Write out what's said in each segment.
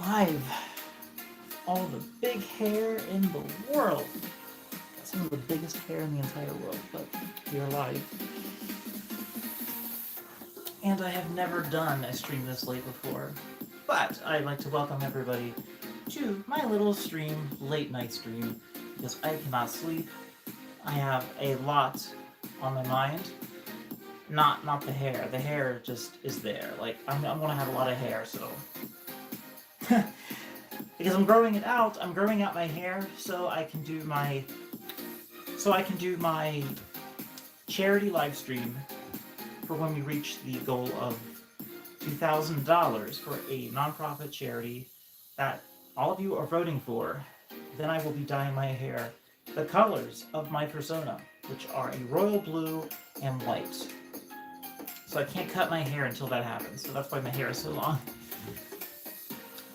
live. All the big hair in the world. Some of the biggest hair in the entire world, but we are live. And I have never done a stream this late before. But I'd like to welcome everybody to my little stream, late night stream, because I cannot sleep. I have a lot on my mind. Not the hair. The hair just is there. Like I'm gonna have a lot of hair, so because I'm growing it out. I'm growing out my hair so I can do my charity live stream for when we reach the goal of $2,000 for a nonprofit charity that all of you are voting for. Then I will be dyeing my hair the colors of my persona, which are a royal blue and white. So I can't cut my hair until that happens, so that's why my hair is so long.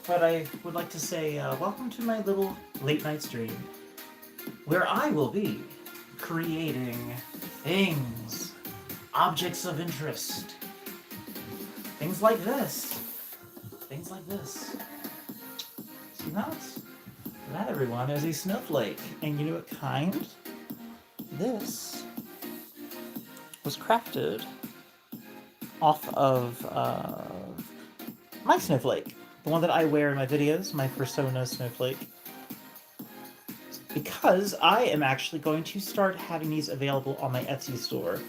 But I would like to say welcome to my little late night stream, where I will be creating things, objects of interest, things like this. Things like this. See that? That, everyone, is a snowflake. And you know what kind? This was crafted off of my snowflake. The one that I wear in my videos, my persona snowflake. Because I am actually going to start having these available on my Etsy store.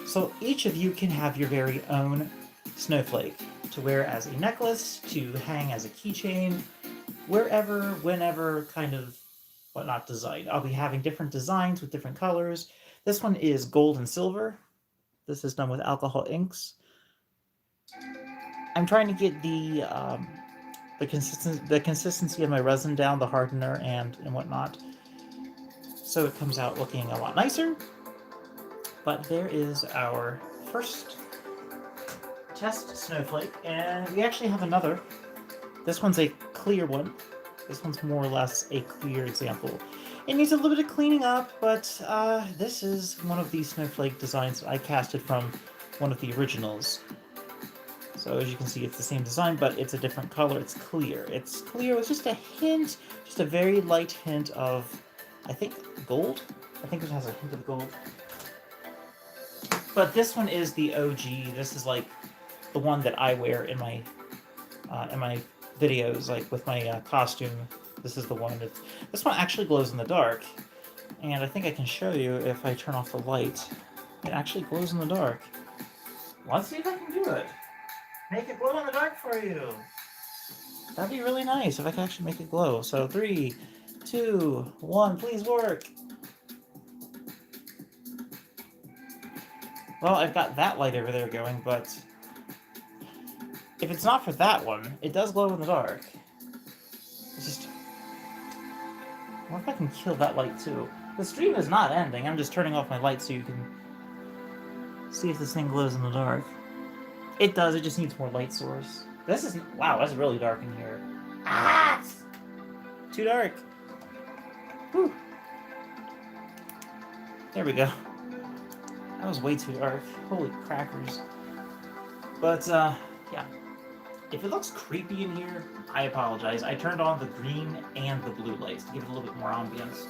So each of you can have your very own snowflake to wear as a necklace, to hang as a keychain, wherever, whenever, kind of whatnot design. I'll be having different designs with different colors. This one is gold and silver. This is done with alcohol inks. I'm trying to get the consistency of my resin down, the hardener and whatnot, so it comes out looking a lot nicer. But there is our first test snowflake, and we actually have another. This one's a clear one. This one's more or less a clear example. It needs a little bit of cleaning up, but this is one of these snowflake designs that I casted from one of the originals. So as you can see, it's the same design, but it's a different color. It's clear. It's clear with just a hint, just a very light hint of, I think, gold? I think it has a hint of gold. But this one is the OG. This is like the one that I wear in my videos, like with my costume. This is the one that... This one actually glows in the dark. And I think I can show you if I turn off the light. It actually glows in the dark. Let's see if I can do it. Make it glow in the dark for you. That'd be really nice if I could actually make it glow. So 3, 2, 1, please work. Well, I've got that light over there going, but if it's not for that one, it does glow in the dark. It's just... I wonder if I can kill that light too. The stream is not ending. I'm just turning off my light so you can see if this thing glows in the dark. It does, it just needs more light source. This is... Wow, that's really dark in here. Ah! It's too dark. Whew. There we go. That was way too dark. Holy crackers. But, yeah. If it looks creepy in here, I apologize. I turned on the green and the blue lights to give it a little bit more ambience.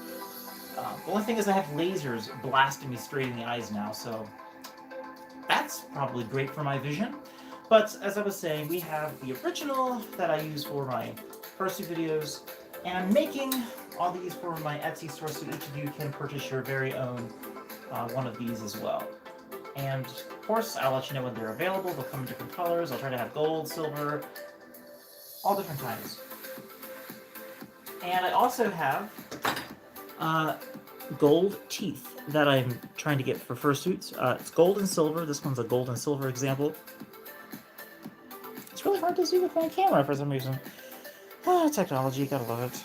The only thing is I have lasers blasting me straight in the eyes now, so... That's probably great for my vision. But as I was saying, we have the original that I use for my first two videos, and I'm making all these for my Etsy store so each of you can purchase your very own one of these as well. And of course, I'll let you know when they're available. They'll come in different colors. I'll try to have gold, silver, all different kinds. And I also have gold teeth that I'm trying to get for fursuits. It's gold and silver. This one's a gold and silver example. It's really hard to see with my camera for some reason. Technology, gotta love it.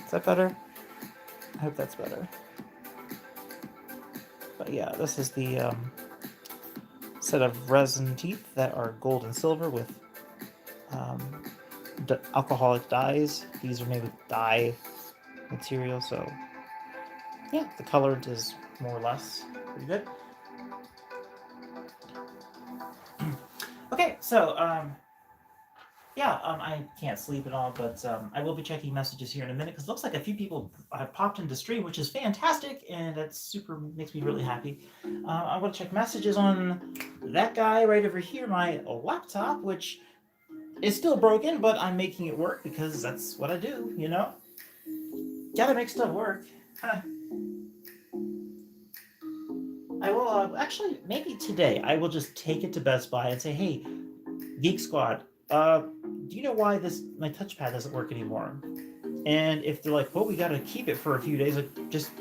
Is that better? I hope that's better. But yeah, this is the set of resin teeth that are gold and silver with alcoholic dyes. These are made with dye material, so yeah, the color is more or less pretty good. Okay, so yeah, I can't sleep at all, but I will be checking messages here in a minute because it looks like a few people have popped into stream, which is fantastic, and that super makes me really happy. I want to check messages on that guy right over here, my laptop, which is still broken, but I'm making it work because that's what I do, you know? Gotta make stuff work. I will actually maybe today I will just take it to Best Buy and say, "Hey, Geek Squad, do you know why this my touchpad doesn't work anymore?" And if they're like, "Well, we gotta keep it for a few days," like just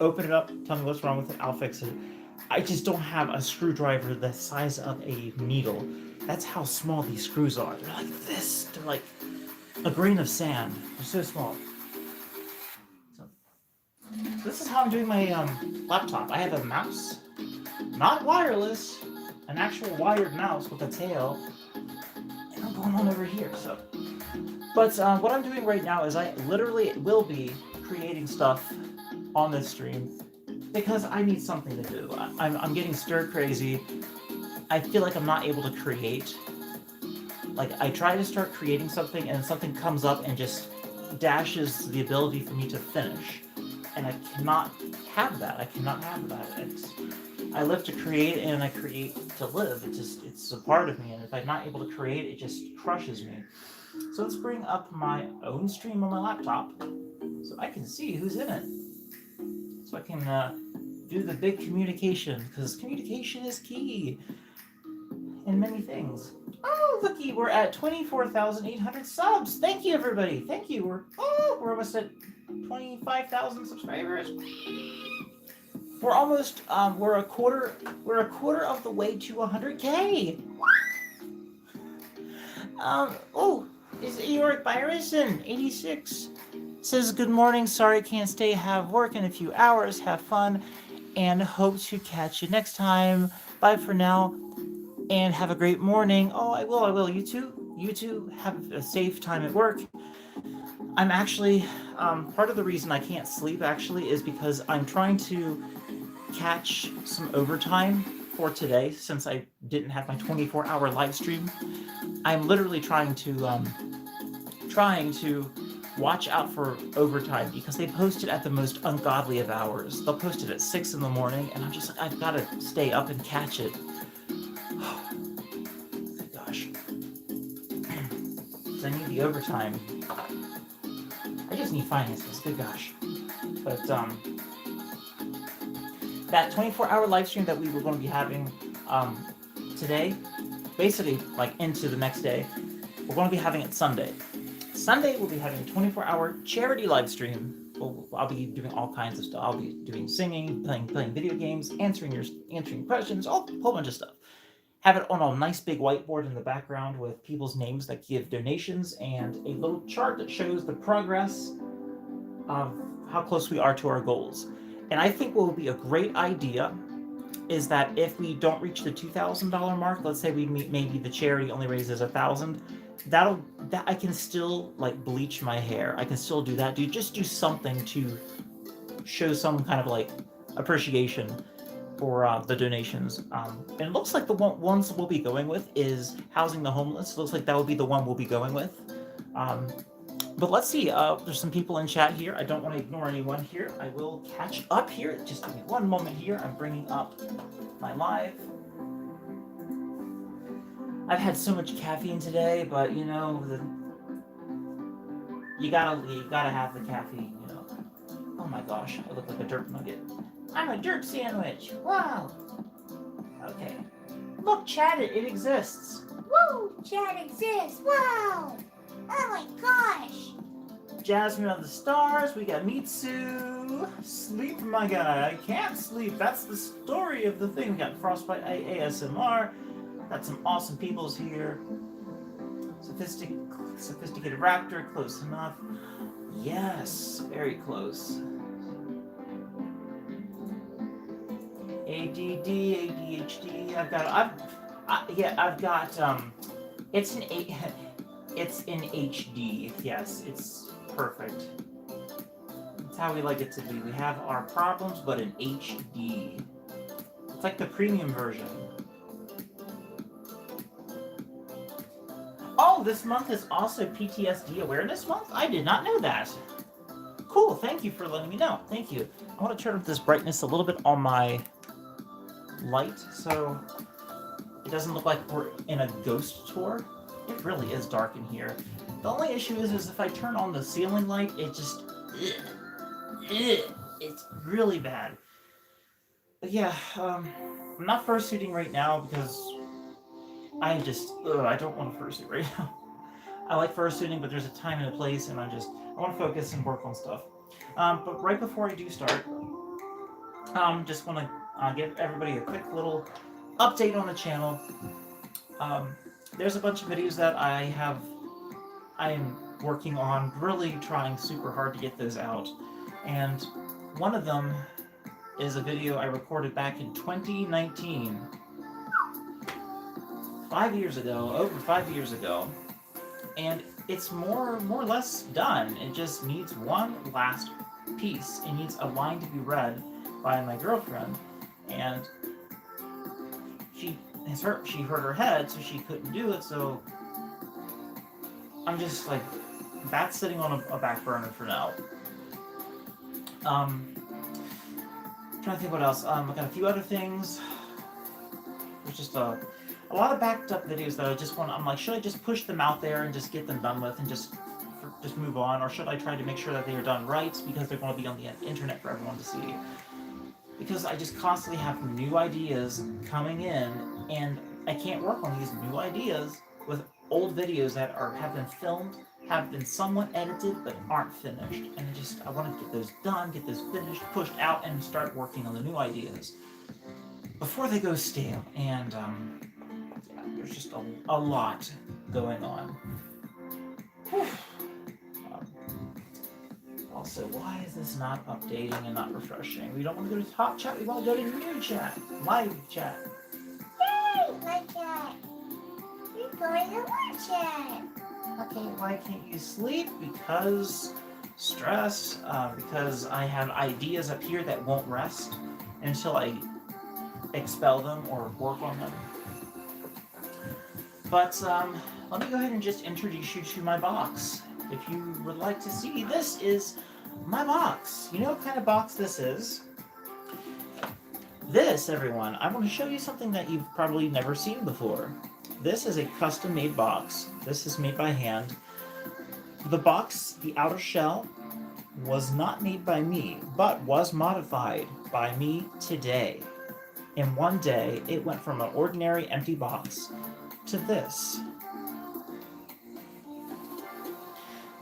open it up, tell me what's wrong with it, I'll fix it. I just don't have a screwdriver the size of a needle. That's how small these screws are. They're like this. They're like a grain of sand. They're so small. So this is how I'm doing my laptop. I have a mouse, not wireless, an actual wired mouse with a tail, and I'm going on over here. So, but what I'm doing right now is I literally will be creating stuff on this stream because I need something to do. I'm getting stir crazy. I feel like I'm not able to create. Like I try to start creating something and something comes up and just dashes the ability for me to finish. And I cannot have that. I cannot have that. I live to create and I create to live. It's a part of me, and if I'm not able to create, it just crushes me. So let's bring up my own stream on my laptop so I can see who's in it. So I can do the big communication, because communication is key in many things. Oh, looky, we're at 24,800 subs. Thank you, everybody. Thank you. We're almost at 25,000 subscribers. We're almost we're a quarter of the way to 100K. Is Eoric Byerson 86 says good morning. Sorry can't stay. Have work in a few hours. Have fun, and hope to catch you next time. Bye for now, and have a great morning. Oh, I will. You too. Have a safe time at work. I'm actually part of the reason I can't sleep actually is because I'm trying to catch some overtime for today since I didn't have my 24-hour live stream. I'm literally trying to watch out for overtime because they post it at the most ungodly of hours. They'll post it at 6 in the morning, and I'm just like, I've got to stay up and catch it. Good gosh. So I need the overtime. I just need finances. Good gosh. But that 24-hour live stream that we were going to be having today, basically like into the next day, we're going to be having it Sunday. Sunday we'll be having a 24-hour charity live stream. I'll be doing all kinds of stuff. I'll be doing singing, playing video games, answering questions, a whole bunch of stuff. Have it on a nice big whiteboard in the background with people's names that give donations and a little chart that shows the progress of how close we are to our goals. And I think what would be a great idea is that if we don't reach the $2,000 mark, let's say maybe the charity only raises $1,000, that I can still like bleach my hair. I can still do that. Just do something to show some kind of like appreciation for the donations. And it looks like the ones we'll be going with is housing the homeless. It looks like that would be the one we'll be going with. But let's see. There's some people in chat here. I don't want to ignore anyone here. I will catch up here. Just give me one moment here. I'm bringing up my live. I've had so much caffeine today, but you know, you gotta have the caffeine. You know. Oh my gosh, I look like a dirt nugget. I'm a dirt sandwich. Wow. Okay. Look, chat, it exists. Woo! Chat exists. Wow! Oh my gosh! Jasmine of the Stars, we got Mitsu. Sleep, my guy. I can't sleep. That's the story of the thing. We got Frostbite ASMR. Got some awesome peoples here. Sophisticated Raptor, close enough. Yes, very close. ADD, ADHD. I've got. It's in HD. Yes, it's perfect. That's how we like it to be. We have our problems, but in HD. It's like the premium version. Oh, this month is also PTSD Awareness Month? I did not know that. Cool, thank you for letting me know. Thank you. I want to turn up this brightness a little bit on my light so it doesn't look like we're in a ghost tour. It really is dark in here. The only issue is if I turn on the ceiling light, it just... it's really bad. But yeah, I'm not fursuiting right now because I don't want to fursuit right now. I like fursuiting, but there's a time and a place, and I want to focus and work on stuff. But right before I do start, just want to give everybody a quick little update on the channel. There's a bunch of videos that I am working on, really trying super hard to get those out. And one of them is a video I recorded back in 2019. 5 years ago, over 5 years ago. And it's more or less done. It just needs one last piece. It needs a line to be read by my girlfriend. And she hurt her head, so she couldn't do it, so I'm just like, that's sitting on a back burner for now. Trying to think what else. I got a few other things. There's just a lot of backed up videos that I just want. I'm like, should I just push them out there and just get them done with and just move on, or should I try to make sure that they are done right because they're going to be on the internet for everyone to see? Because I just constantly have new ideas coming in, and I can't work on these new ideas with old videos that have been filmed, have been somewhat edited, but aren't finished. And I want to get those done, get those finished, pushed out, and start working on the new ideas before they go stale. And yeah, there's just a lot going on. Also, why is this not updating and not refreshing? We don't want to go to top chat, we want to go to new chat, live chat. Yay, live chat. We're going to live chat. Okay, why can't you sleep? Because stress, because I have ideas up here that won't rest until I expel them or work on them. But let me go ahead and just introduce you to my box. If you would like to see, this is my box. You know what kind of box this is? This, everyone, I want to show you something that you've probably never seen before. This is a custom-made box. This is made by hand. The box, the outer shell, was not made by me, but was modified by me today. In one day, it went from an ordinary empty box to this.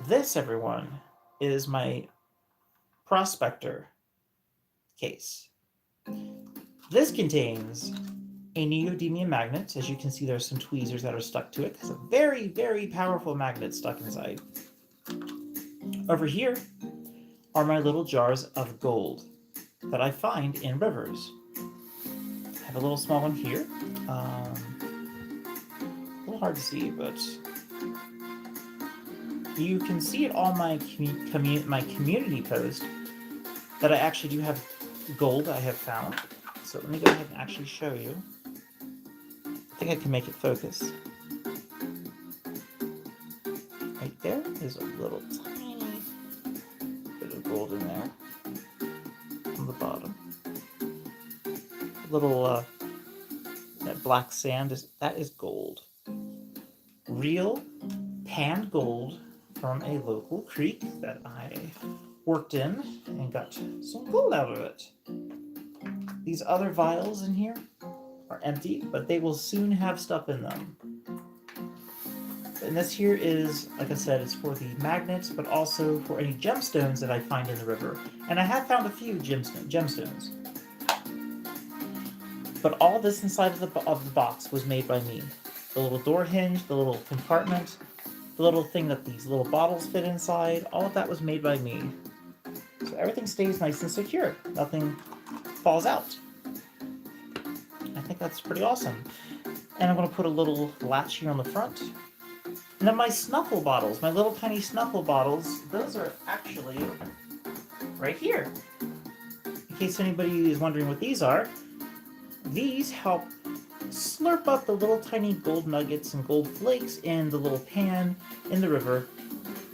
This, everyone, is my prospector case. This contains a neodymium magnet. As you can see, there's some tweezers that are stuck to it. It's a very, very powerful magnet stuck inside. Over here are my little jars of gold that I find in rivers. I have a little small one here. A little hard to see, but you can see it on my community post that I actually do have gold I have found. So let me go ahead and actually show you. I think I can make it focus. Right there is a little tiny bit of gold in there on the bottom. A little that black sand that is gold. Real panned gold from a local creek that I worked in and got some gold out of it. These other vials in here are empty, but they will soon have stuff in them. And this here is, like I said, it's for the magnets, but also for any gemstones that I find in the river. And I have found a few gemstones. But all this inside of the box was made by me. The little door hinge, the little compartment, the little thing that these little bottles fit inside, all of that was made by me. So everything stays nice and secure. Nothing falls out. I think that's pretty awesome. And I'm going to put a little latch here on the front. And then my snuffle bottles, my little tiny snuffle bottles, those are actually right here. In case anybody is wondering what these are, these help slurp up the little tiny gold nuggets and gold flakes in the little pan in the river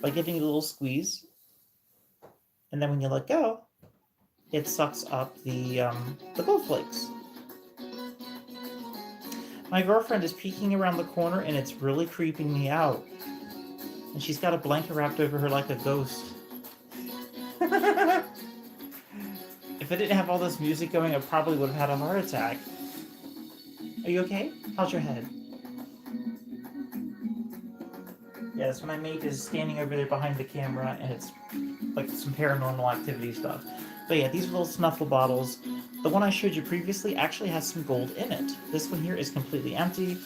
by giving it a little squeeze. And then when you let go, it sucks up the gold flakes. My girlfriend is peeking around the corner and it's really creeping me out. And she's got a blanket wrapped over her like a ghost. If I didn't have all this music going, I probably would have had a heart attack. Are you okay? How's your head? Yes, my mate is standing over there behind the camera and it's like some paranormal activity stuff. But yeah, these little snuffle bottles. The one I showed you previously actually has some gold in it. This one here is completely empty,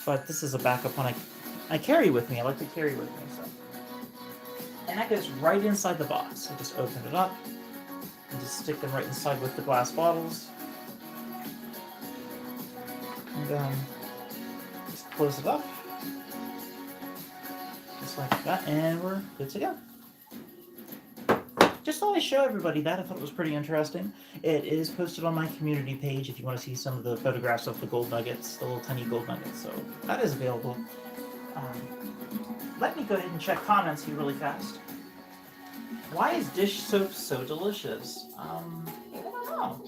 but this is a backup one I carry with me. I like to carry with me. So. And that goes right inside the box. I just open it up and just stick them right inside with the glass bottles. And just close it up. Just like that, and we're good to go. Just thought I'd show everybody that. I thought it was pretty interesting. It is posted on my community page if you want to see some of the photographs of the gold nuggets, the little tiny gold nuggets. So that is available. Let me go ahead and check comments here really fast. Why is dish soap so delicious? I don't know.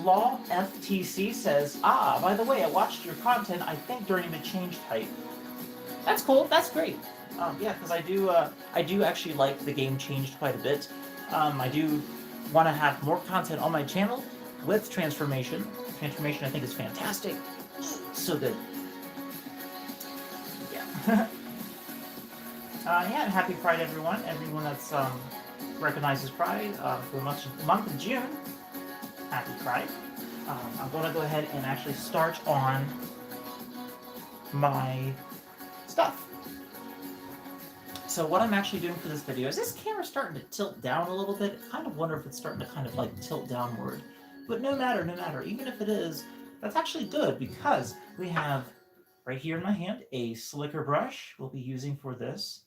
Law FTC says, by the way, I watched your content, I think during the change type. That's cool, that's great. Yeah, because I do actually like the game changed quite a bit. I do want to have more content on my channel with transformation. Transformation I think is fantastic. So good. Yeah. Yeah, and happy Pride everyone. Everyone that's recognizes Pride for the month of June. Happy Pride. I'm going to go ahead and actually start on my stuff. So what I'm actually doing for this video is this camera starting to tilt down a little bit. I kind of wonder if it's starting to kind of like tilt downward. But no matter. Even if it is, that's actually good because we have right here in my hand a slicker brush we'll be using for this.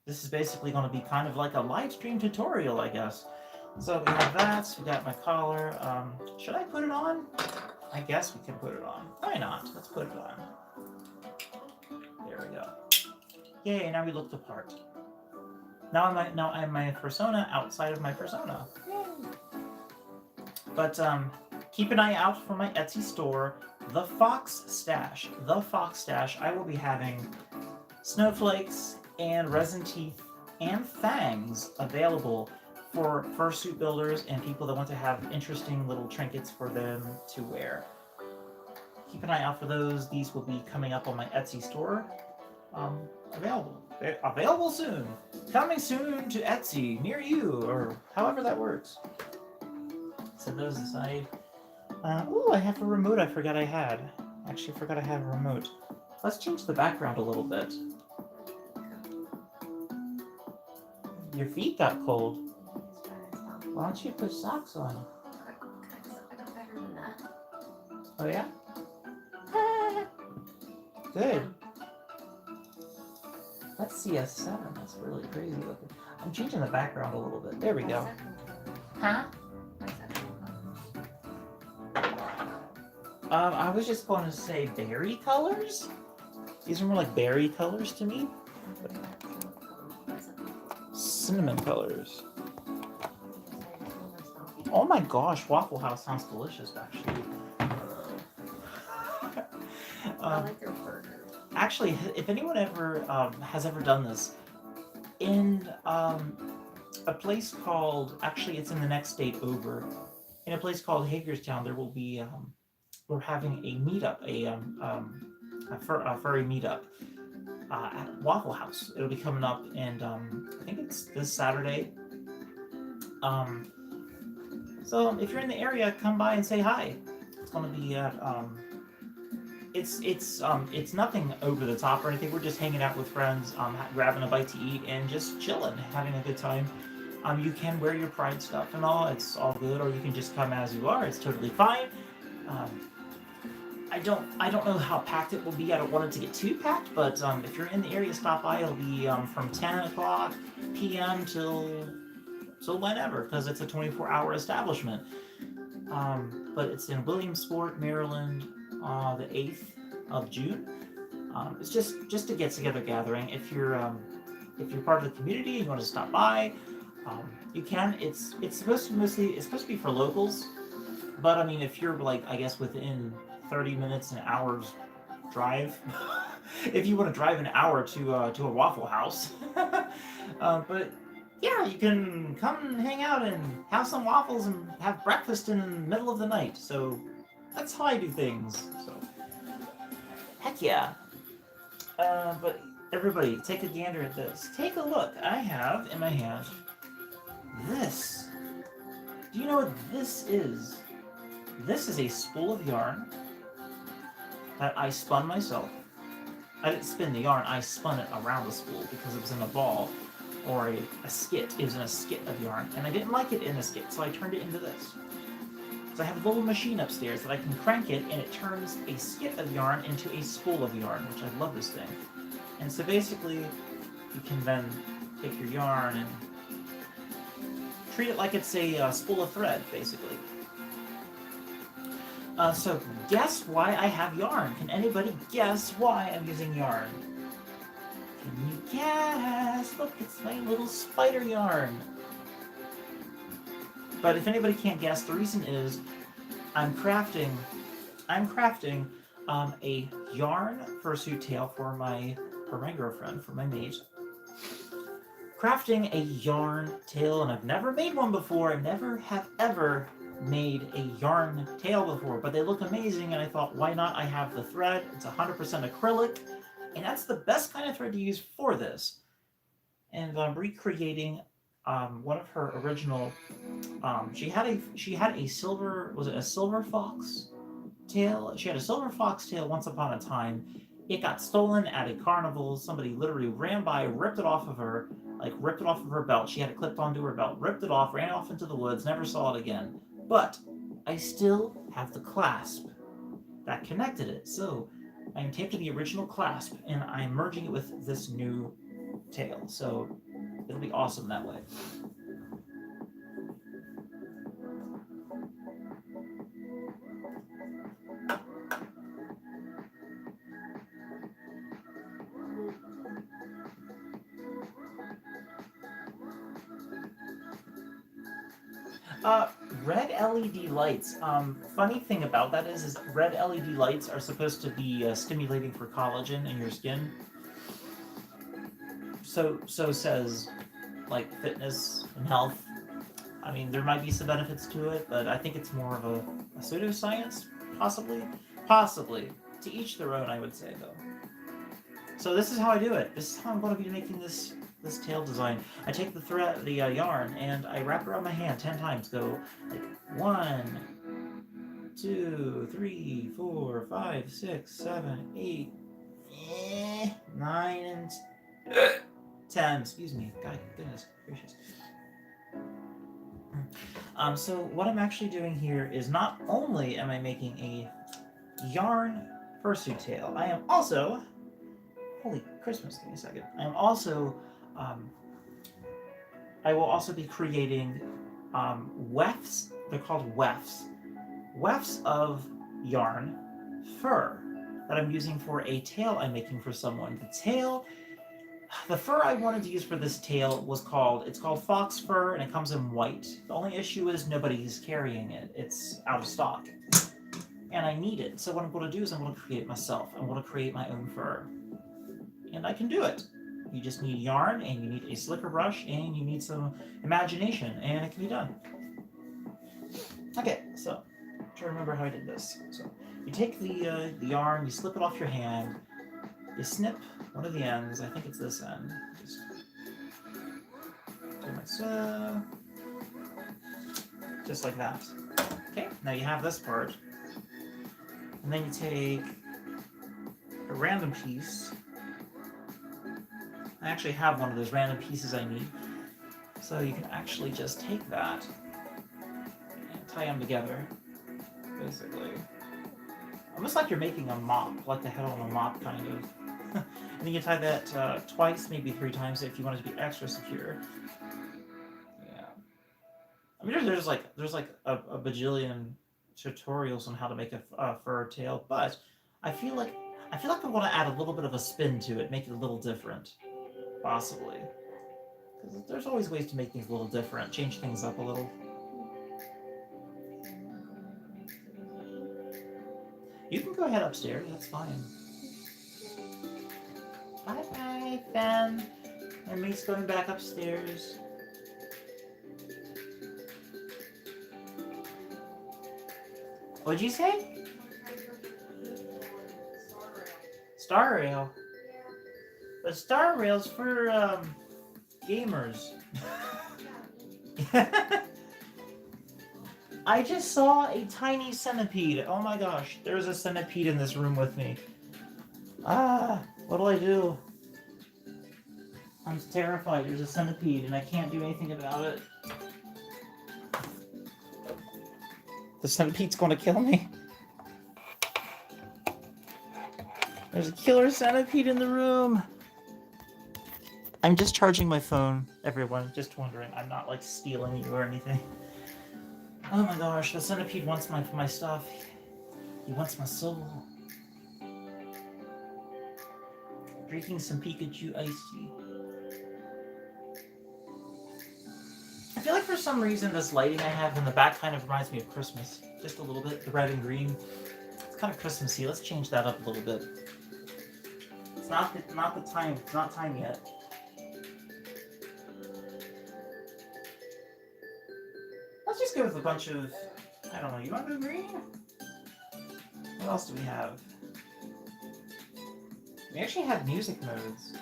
This is basically going to be kind of like a live stream tutorial, I guess. So we have that, we got my collar. Should I put it on? I guess we can put it on. Why not? Let's put it on. There we go. Yay, now we look the part. Now I'm my persona outside of my persona. Yay. But keep an eye out for my Etsy store, The Fox Stash. The Fox Stash, I will be having snowflakes and resin teeth and fangs available for fursuit builders and people that want to have interesting little trinkets for them to wear. Keep an eye out for those. These will be coming up on my Etsy store. Available soon. Coming soon to Etsy near you, or however that works. Set those aside. Ooh, I have a remote I forgot I had. Actually, I forgot I had a remote. Let's change the background a little bit. Your feet got cold. Why don't you put socks on? I got better than that. Oh yeah? Good. Let's see a 7. That's really crazy looking. I'm changing the background a little bit. There we go. Huh? I was just going to say berry colors? These are more like berry colors to me. Cinnamon colors. Oh my gosh, Waffle House sounds delicious, actually. I like their burgers. Actually, if anyone ever has ever done this, in a place called, actually it's in the next state over, in a place called Hagerstown, there will be, we're having a meetup, a furry meetup at Waffle House. It'll be coming up, and I think it's this Saturday. So if you're in the area, come by and say hi. It's gonna be at it's nothing over the top or anything. We're just hanging out with friends, grabbing a bite to eat and just chilling, having a good time. You can wear your Pride stuff and all. It's all good, or you can just come as you are. It's totally fine. I don't know how packed it will be. I don't want it to get too packed, but if you're in the area, stop by. It'll be from 10 o'clock p.m. till whenever, because it's a 24-hour establishment. But it's in Williamsport, Maryland, the 8th of June. It's just a get-together gathering. If you're part of the community and you want to stop by, you can. It's supposed to be for locals, but I mean, if you're like, I guess within 30 minutes, an hour's drive, if you want to drive an hour to a Waffle House, but yeah, you can come and hang out and have some waffles and have breakfast in the middle of the night. So that's how I do things. So heck yeah. But everybody, take a gander at this. Take a look. I have in my hand this. Do you know what this is? This is a spool of yarn that I spun myself. I didn't spin the yarn, I spun it around the spool because it was in a ball, or a skit. It was in a skit of yarn, and I didn't like it in a skit, so I turned it into this. So I have a little machine upstairs that I can crank it, and it turns a skit of yarn into a spool of yarn, which I love this thing. And so basically, you can then take your yarn and treat it like it's a spool of thread, basically. So guess why I have yarn? Can anybody guess why I'm using yarn? Can you guess? Look, it's my little spider yarn. But if anybody can't guess, the reason is I'm crafting a yarn fursuit tail for my girlfriend, for my mate. Crafting a yarn tail, and I've never made one before. I never have ever made a yarn tail before, but they look amazing, and I thought, why not? I have the thread. It's 100% acrylic, and that's the best kind of thread to use for this. And I'm recreating one of her original. She had a silver. Was it a silver fox tail? She had a silver fox tail once upon a time. It got stolen at a carnival. Somebody literally ran by, ripped it off of her, ripped it off of her belt. She had it clipped onto her belt, ripped it off, ran off into the woods, never saw it again. But I still have the clasp that connected it. So I'm taking the original clasp and I'm merging it with this new tail. So it'll be awesome that way. Red LED lights. Funny thing about that is red LED lights are supposed to be stimulating for collagen in your skin. So says, fitness and health. I mean, there might be some benefits to it, but I think it's more of a pseudoscience, possibly. Possibly. To each their own, I would say, though. So this is how I do it. This is how I'm going to be making this tail design. I take the yarn, and I wrap it around my hand 10 times. Go 1, 2, 3, 4, 5, 6, 7, 8, 9, and 10. Excuse me. God goodness gracious. So what I'm actually doing here is not only am I making a yarn fursuit tail, I am also... Holy Christmas, give me a second. I will also be creating wefts. They're called wefts. Wefts of yarn fur that I'm using for a tail I'm making for someone. The fur I wanted to use for this tail it's called fox fur, and it comes in white. The only issue is nobody's carrying it. It's out of stock. And I need it. So what I'm going to do is I'm going to create it myself. I'm going to create my own fur. And I can do it. You just need yarn, and you need a slicker brush, and you need some imagination, and it can be done. Okay, so I'm trying to remember how I did this. So you take the yarn, you slip it off your hand, you snip one of the ends. I think it's this end. Just do like so, just like that. Okay, now you have this part, and then you take a random piece. I actually have one of those random pieces I need. So you can actually just take that and tie them together, basically. Almost like you're making a mop, like the head on a mop, kind of. And then you tie that twice, maybe 3 times if you want it to be extra secure. Yeah. I mean, there's like a bajillion tutorials on how to make a fur tail, but I feel like I want to add a little bit of a spin to it, make it a little different, possibly. Because there's always ways to make things a little different, change things up a little. You can go ahead upstairs, that's fine. Bye-bye, Ben. And me's going back upstairs. What'd you say? Star Rail? The Star Rail's for, gamers. I just saw a tiny centipede. Oh my gosh, there's a centipede in this room with me. Ah, what'll I do? I'm terrified. There's a centipede and I can't do anything about it. The centipede's going to kill me. There's a killer centipede in the room. I'm just charging my phone, everyone. Just wondering. I'm not like stealing you or anything. Oh my gosh, the centipede wants my stuff. He wants my soul. Drinking some Pikachu iced tea. I feel like for some reason this lighting I have in the back kind of reminds me of Christmas. Just a little bit, the red and green. It's kind of Christmassy. Let's change that up a little bit. It's not the time. It's not time yet. Let's just go with a bunch of, I don't know, you want to go green? What else do we have? We actually have music modes.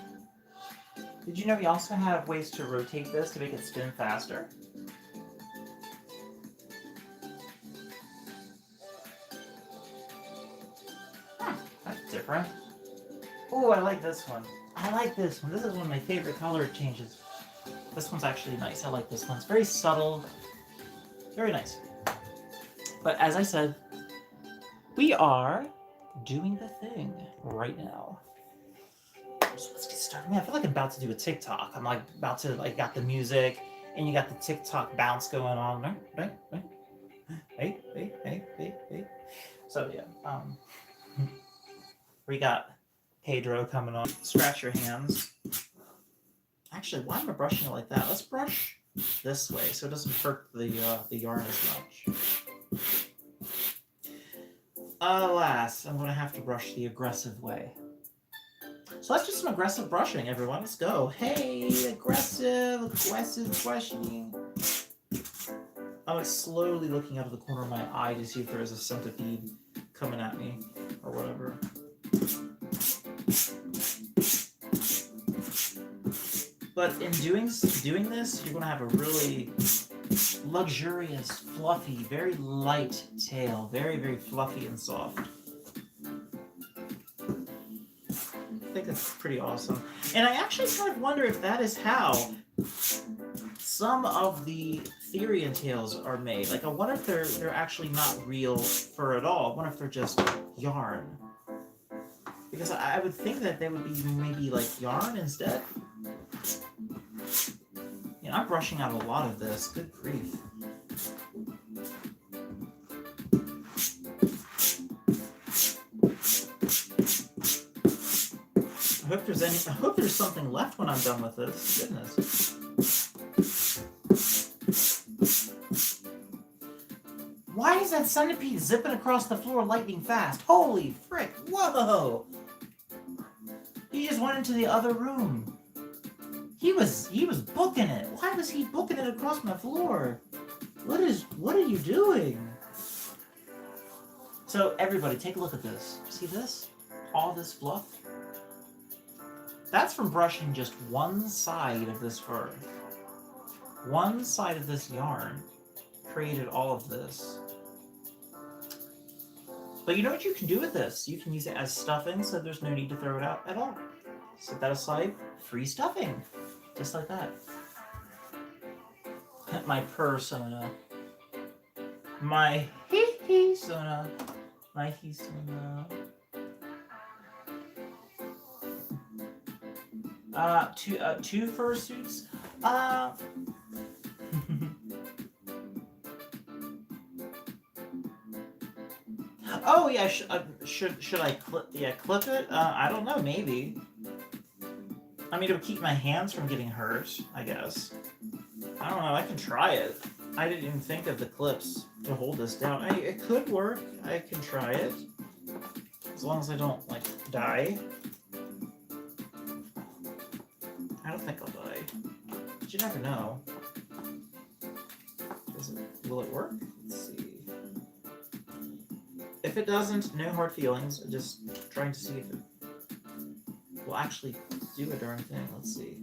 Did you know we also have ways to rotate this to make it spin faster? That's different. Oh, I like this one. I like this one. This is one of my favorite color changes. This one's actually nice. I like this one. It's very subtle. Very nice. But as I said, we are doing the thing right now. So let's get started. Man, I feel like I'm about to do a TikTok. I'm like about to, like, got the music and you got the TikTok bounce going on. Hey. So yeah, we got Pedro coming on. Scratch your hands. Actually, why am I brushing it like that? Let's brush this way so it doesn't hurt the yarn as much. Alas, I'm going to have to brush the aggressive way. So let's do some aggressive brushing, everyone. Let's go. Hey, aggressive brushing. I'm like slowly looking out of the corner of my eye to see if there is a centipede coming at me or whatever. But in doing this, you're going to have a really luxurious, fluffy, very light tail. Very, very fluffy and soft. I think that's pretty awesome. And I actually kind of wonder if that is how some of the Therian tails are made. Like, I wonder if they're actually not real fur at all. I wonder if they're just yarn. Because I would think that they would be maybe like yarn instead. You know, I'm brushing out a lot of this. Good grief. I hope there's something left when I'm done with this. Goodness. Why is that centipede zipping across the floor lightning fast? Holy frick! Whoa! He just went into the other room. He was booking it. Why was he booking it across my floor? What are you doing? So everybody, take a look at this. See this? All this fluff? That's from brushing just one side of this fur. One side of this yarn created all of this. But you know what you can do with this? You can use it as stuffing, so there's no need to throw it out at all. Set that aside, free stuffing. Just like that. My persona. My hee-hee persona. Nike's doing two fursuits. Oh yeah, should I clip? Yeah, clip it. I don't know. Maybe. I mean, it would keep my hands from getting hurt. I guess. I don't know. I can try it. I didn't even think of the clips to hold this down. It could work. I can try it. As long as I don't, like, die. I don't think I'll die. But you never know. Will it work? Let's see. If it doesn't, no hard feelings. Just trying to see if it will actually do a darn thing. Let's see.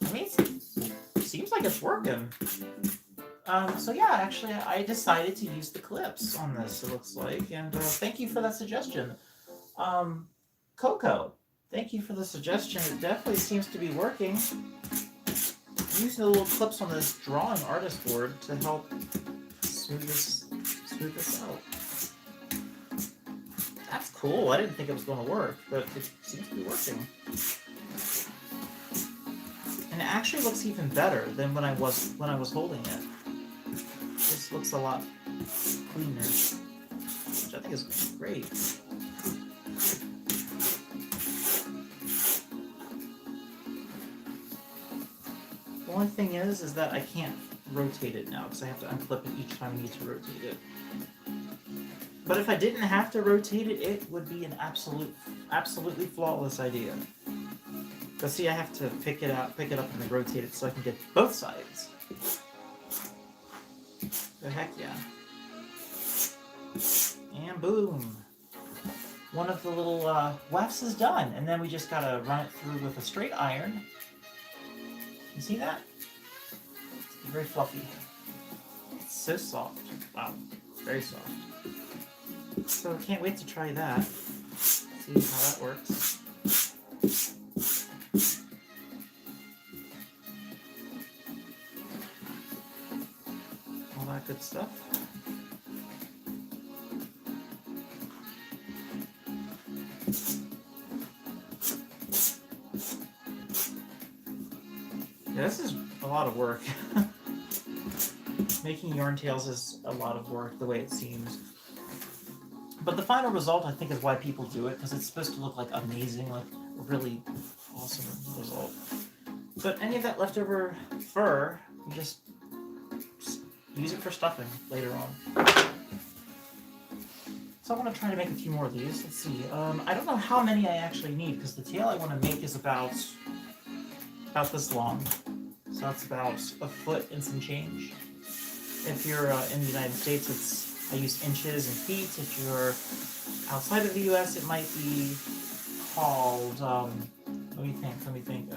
I mean, it seems like it's working. So yeah, actually, I decided to use the clips on this, it looks like, and thank you for that suggestion. Coco, thank you for the suggestion. It definitely seems to be working. I'm using the little clips on this drawing artist board to help smooth this out. That's cool. I didn't think it was going to work, but it seems to be working. And it actually looks even better than when I was holding it. This looks a lot cleaner, which I think is great. The only thing is that I can't rotate it now because I have to unclip it each time I need to rotate it. But if I didn't have to rotate it, it would be an absolutely flawless idea. But see, I have to pick it up, and then rotate it so I can get both sides. The heck yeah. And boom. One of the little wefts is done. And then we just gotta run it through with a straight iron. You see that? It's very fluffy. It's so soft. Wow. Very soft. So I can't wait to try that. See how that works. All that good stuff. Yeah, this is a lot of work. Making yarn tails is a lot of work, the way it seems. But the final result, I think, is why people do it, because it's supposed to look like amazing, like a really awesome result. But any of that leftover fur, you just use it for stuffing later on. So I want to try to make a few more of these. Let's see. I don't know how many I actually need, because the tail I want to make is about this long. So that's about a foot and some change. If you're in the United States, I use inches and feet. If you're outside of the U.S., it might be called, let me think,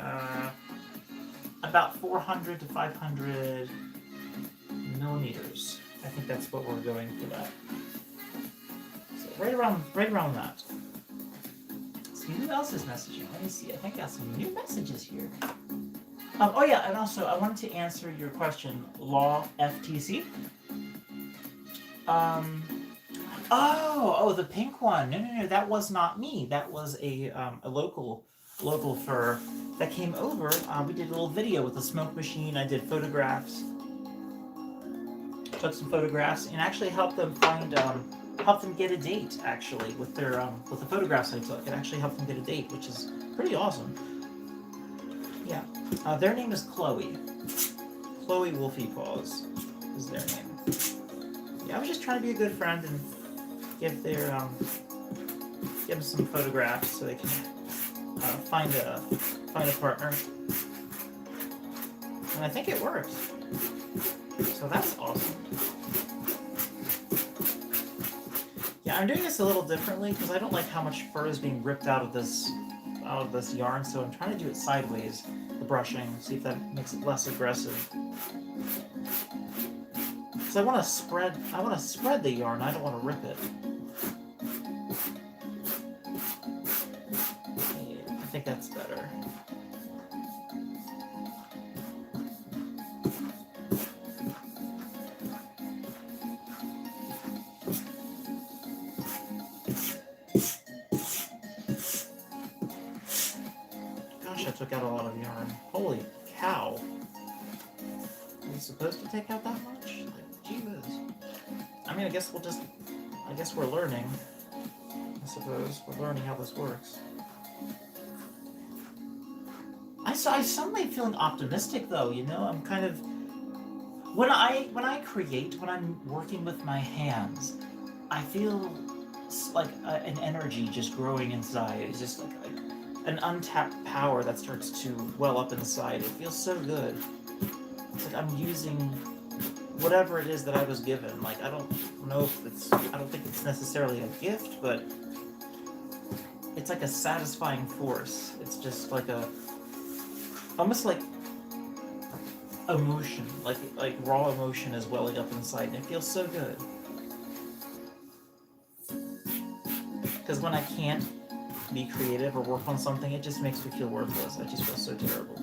about 400 to 500 millimeters. I think that's what we're going for that. So right around that. Let's see who else is messaging. Let me see. I think I got some new messages here. Oh yeah, and also I wanted to answer your question, Law FTC. Oh, the pink one. No, that was not me. That was a local fur that came over. We did a little video with a smoke machine. I did photographs, took some photographs, and actually helped them get a date. Actually, with the photographs I took, it actually helped them get a date, which is pretty awesome. Yeah, their name is Chloe. Chloe Wolfie Paws is their name. Yeah, I was just trying to be a good friend and give them some photographs so they can find a partner. And I think it worked. So that's awesome. Yeah, I'm doing this a little differently because I don't like how much fur is being ripped out of this yarn, so I'm trying to do it sideways, the brushing, see if that makes it less aggressive. Because I want to spread the yarn, I don't want to rip it. Yeah, I think that's better. gosh, I took out a lot of yarn. Holy cow. Are you supposed to take out that much? Like, Jesus. I mean, I guess we're learning. I suppose. We're learning how this works. I suddenly feeling optimistic though, you know? I'm kind of... When I create, when I'm working with my hands, I feel like an energy just growing inside. It's just like an untapped power that starts to well up inside. It feels so good. It's like I'm using whatever it is that I was given. Like, I don't think it's necessarily a gift, but it's like a satisfying force. It's just like almost like emotion, like raw emotion is welling up inside, and it feels so good. Because when I can't be creative or work on something, it just makes me feel worthless. I just feel so terrible.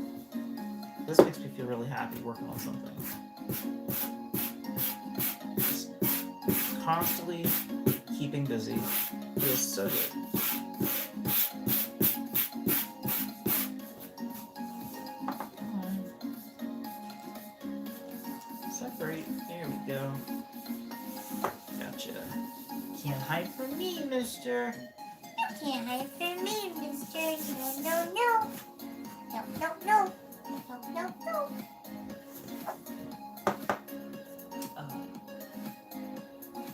This makes me feel really happy working on something. Just constantly keeping busy feels so good. Separate. There we go. Gotcha. Can't hide from me, mister. You can't hide from me, mister. No, no, no. No, no, no. No, no, no.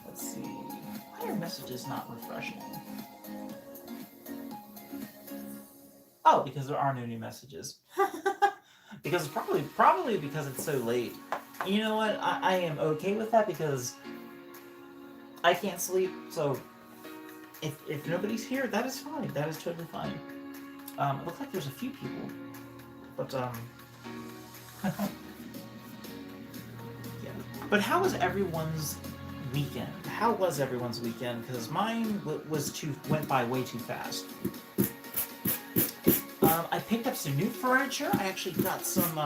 Let's see. Why are messages not refreshing? Oh, because there are no new messages. Because probably because it's so late. You know what? I am okay with that because I can't sleep. So if nobody's here, that is fine. That is totally fine. It looks like there's a few people, but yeah. But how was everyone's weekend? How was everyone's weekend? Because mine went by way too fast. I picked up some new furniture. I actually got some.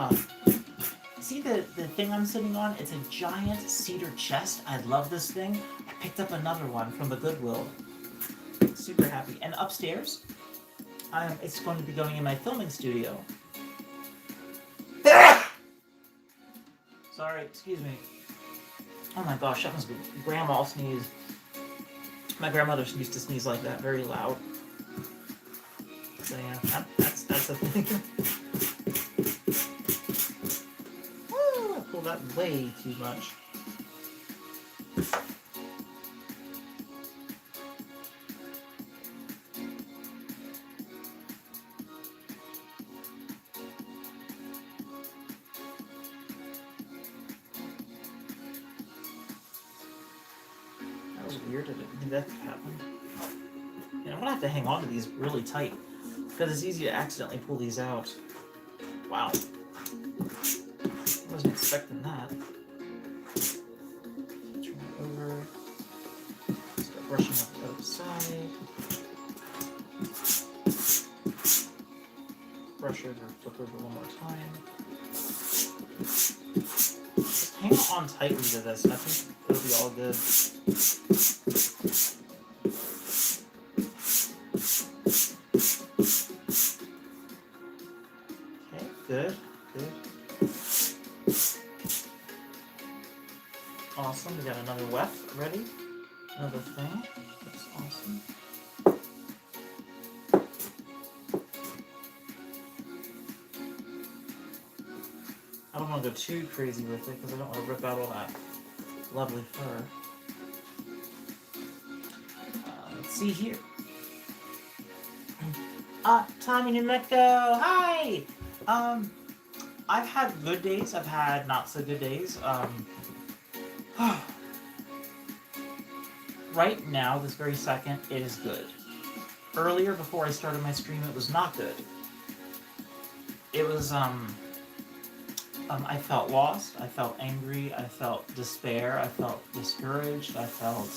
See the thing I'm sitting on? It's a giant cedar chest. I love this thing. I picked up another one from the Goodwill. Super happy. And upstairs, it's going to be going in my filming studio. Sorry, excuse me. Oh my gosh, that must be grandma sneeze. My grandmother used to sneeze like that, very loud. So yeah, that's the thing. Woo, I pulled that way too much. That was weird. I didn't think that could happen. And I'm gonna have to hang on to these really tight because it's easy to accidentally pull these out. Wow. I wasn't expecting that. Turn it over. Start brushing up the other side. Brush over, flip over one more time. Just hang on tightly to this, and I think it'll be all good. Okay, good, good. Awesome, we got another weft ready. Another thing. That's awesome. I don't want to go too crazy with it because I don't want to rip out all that lovely fur. Let's see here. Tommy Nemeko, hi! I've had good days, I've had not so good days. Right now, this very second, it is good. Earlier, before I started my stream, it was not good. It was, I felt lost, I felt angry, I felt despair, I felt discouraged, I felt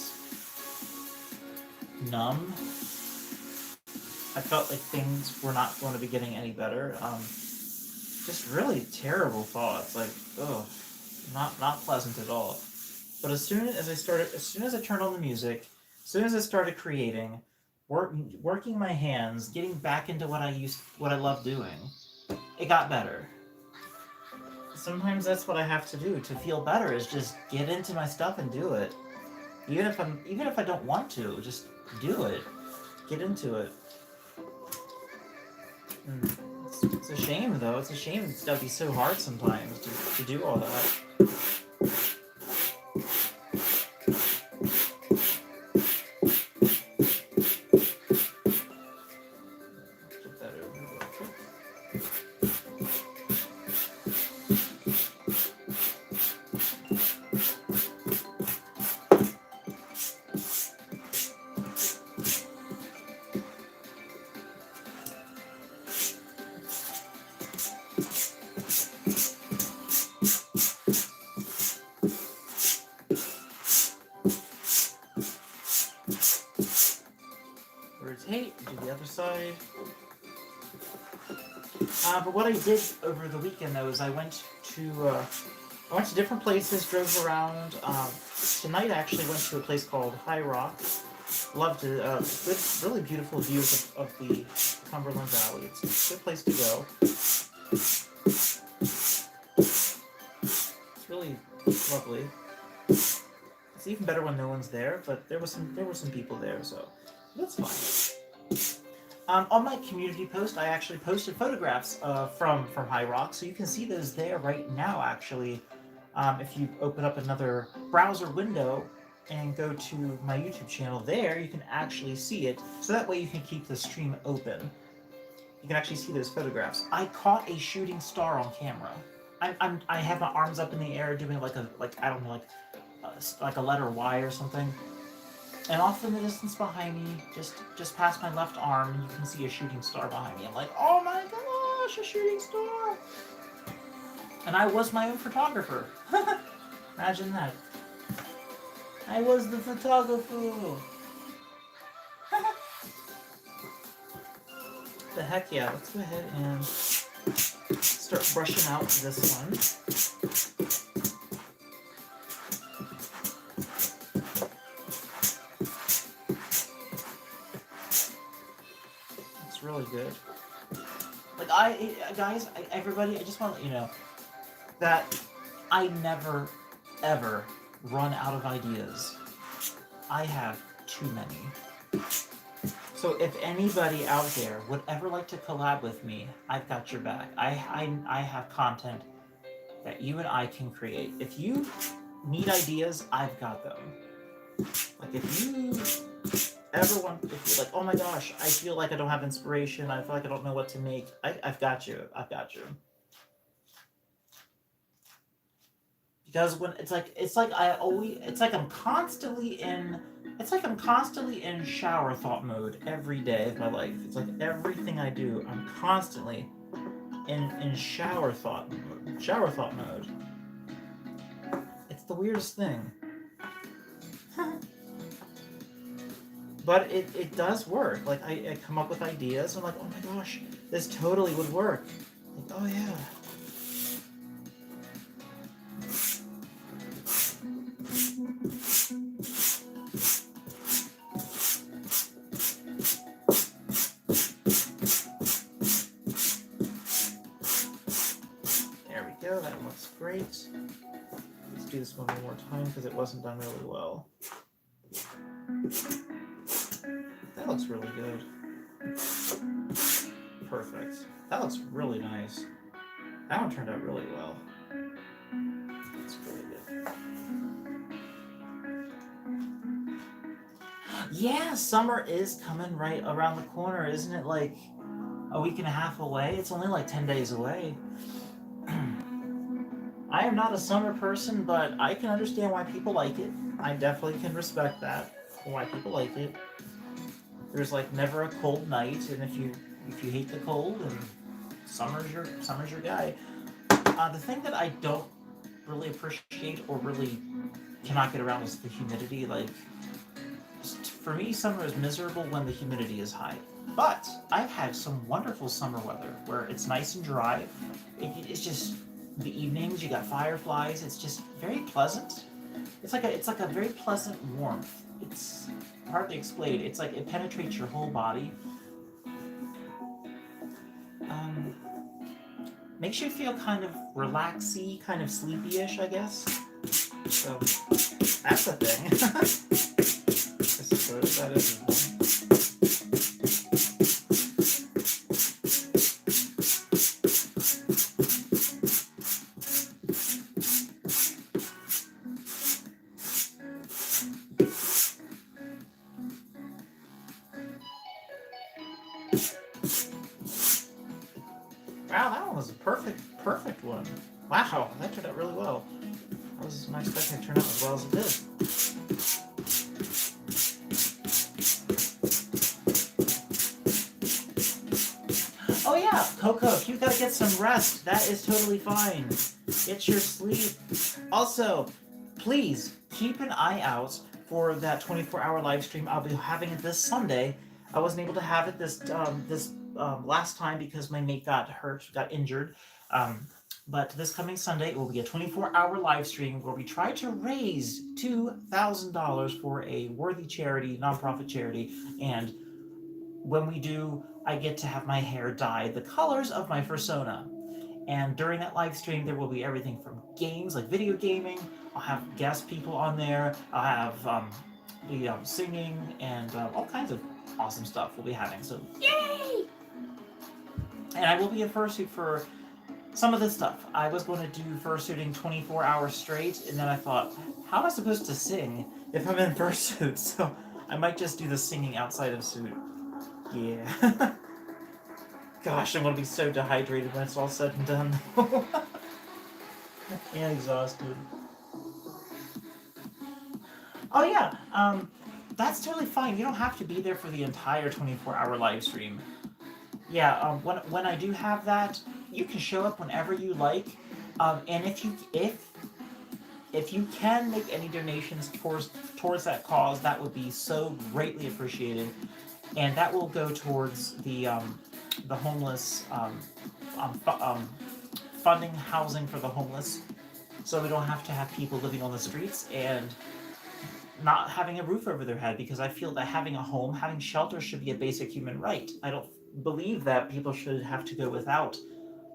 numb. I felt like things were not going to be getting any better. Just really terrible thoughts, like, ugh, not pleasant at all. But as soon as I turned on the music, as soon as I started creating, working my hands, getting back into what I love doing, it got better. Sometimes that's what I have to do to feel better, is just get into my stuff and do it. Even if I don't want to, just do it. Get into it. It's a shame, though. It's a shame it's gotta be so hard sometimes to do all that. Flip that over real quick. Rotate, do the other side. But what I did over the weekend, though, is I went to different places, drove around. Tonight I actually went to a place called High Rock. Loved it. Good, really beautiful views of the Cumberland Valley. It's a good place to go. It's really lovely. It's even better when no one's there, but there were some people there, so that's fine. On my community post, I actually posted photographs from High Rock, so you can see those there right now, actually. If you open up another browser window and go to my YouTube channel there, you can actually see it, so that way you can keep the stream open. You can actually see those photographs. I caught a shooting star on camera. I have my arms up in the air doing like I don't know, like a letter Y or something. And off in the distance behind me, just past my left arm, you can see a shooting star behind me. I'm like, oh my gosh, a shooting star! And I was my own photographer. Imagine that. I was the photographer. The heck yeah, let's go ahead and start brushing out this one. Really good. Like guys, everybody, I just want to let you know that I never, ever run out of ideas. I have too many. So if anybody out there would ever like to collab with me, I've got your back. I have content that you and I can create. If you need ideas, I've got them. Like if you if you're like, oh my gosh, I feel like I don't have inspiration, I feel like I don't know what to make, I've got you. Because when it's like I'm constantly in shower thought mode every day of my life. It's like everything I do, I'm constantly in shower thought mode. It's the weirdest thing. But it does work. Like, I come up with ideas, and I'm like, oh my gosh, this totally would work. Like, oh yeah. There we go, that looks great. Let's do this one more time, because it wasn't done really well. That looks really good. Perfect. That looks really nice. That one turned out really well. That's really good. Yeah, summer is coming right around the corner. Isn't it like a week and a half away? It's only like 10 days away. I am not a summer person, but I can understand why people like it. I definitely can respect that, why people like it. There's like never a cold night, and if you hate the cold, and summer's your guy. The thing that I don't really appreciate or really cannot get around is the humidity. Like, just, for me, summer is miserable when the humidity is high. But I've had some wonderful summer weather where it's nice and dry. It's just the evenings, you got fireflies. It's just very pleasant. It's like a very pleasant warmth. hard to explain. It's like it penetrates your whole body. Makes you feel kind of relaxy, kind of sleepy-ish, I guess. So that's a thing. I suppose that is a thing. Wow, that one was a perfect one. Wow, that turned out really well. I was not expecting it to turn out as well as it did. Oh yeah, Coco, if you gotta get some rest, that is totally fine. Get your sleep. Also, please keep an eye out for that 24-hour live stream. I'll be having it this Sunday. I wasn't able to have it this last time because my mate got injured. But this coming Sunday, it will be a 24-hour live stream where we try to raise $2,000 for a worthy charity, nonprofit charity. And when we do, I get to have my hair dyed the colors of my persona. And during that live stream, there will be everything from games, like video gaming. I'll have guest people on there. I'll have singing and all kinds of awesome stuff we'll be having. So, yay! And I will be in fursuit for some of this stuff. I was going to do fursuiting 24 hours straight, and then I thought, how am I supposed to sing if I'm in fursuit? So I might just do the singing outside of suit. Yeah. Gosh, I'm going to be so dehydrated when it's all said and done. And exhausted. Oh yeah, that's totally fine. You don't have to be there for the entire 24-hour live stream. Yeah, when I do have that, you can show up whenever you like, and if you can make any donations towards that cause, that would be so greatly appreciated, and that will go towards the homeless, funding housing for the homeless, so we don't have to have people living on the streets and not having a roof over their head, because I feel that having a home, having shelter should be a basic human right. I don't believe that people should have to go without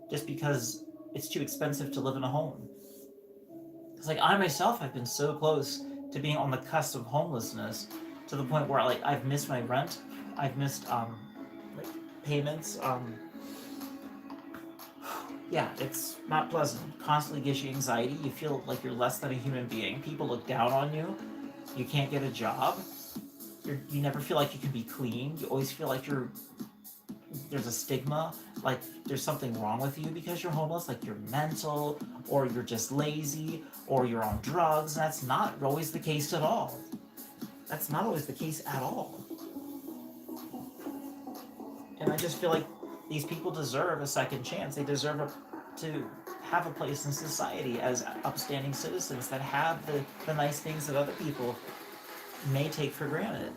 just because it's too expensive to live in a home. It's like I myself have been so close to being on the cusp of homelessness to the point where like I've missed my rent, I've missed like payments. Yeah, it's not pleasant. Constantly gives you anxiety. You feel like you're less than a human being. People look down on you. You can't get a job. You never feel like you can be clean. You always feel like there's a stigma, like there's something wrong with you because you're homeless, like you're mental, or you're just lazy, or you're on drugs. And that's not always the case at all. That's not always the case at all. And I just feel like these people deserve a second chance. They deserve to have a place in society as upstanding citizens that have the nice things that other people may take for granted.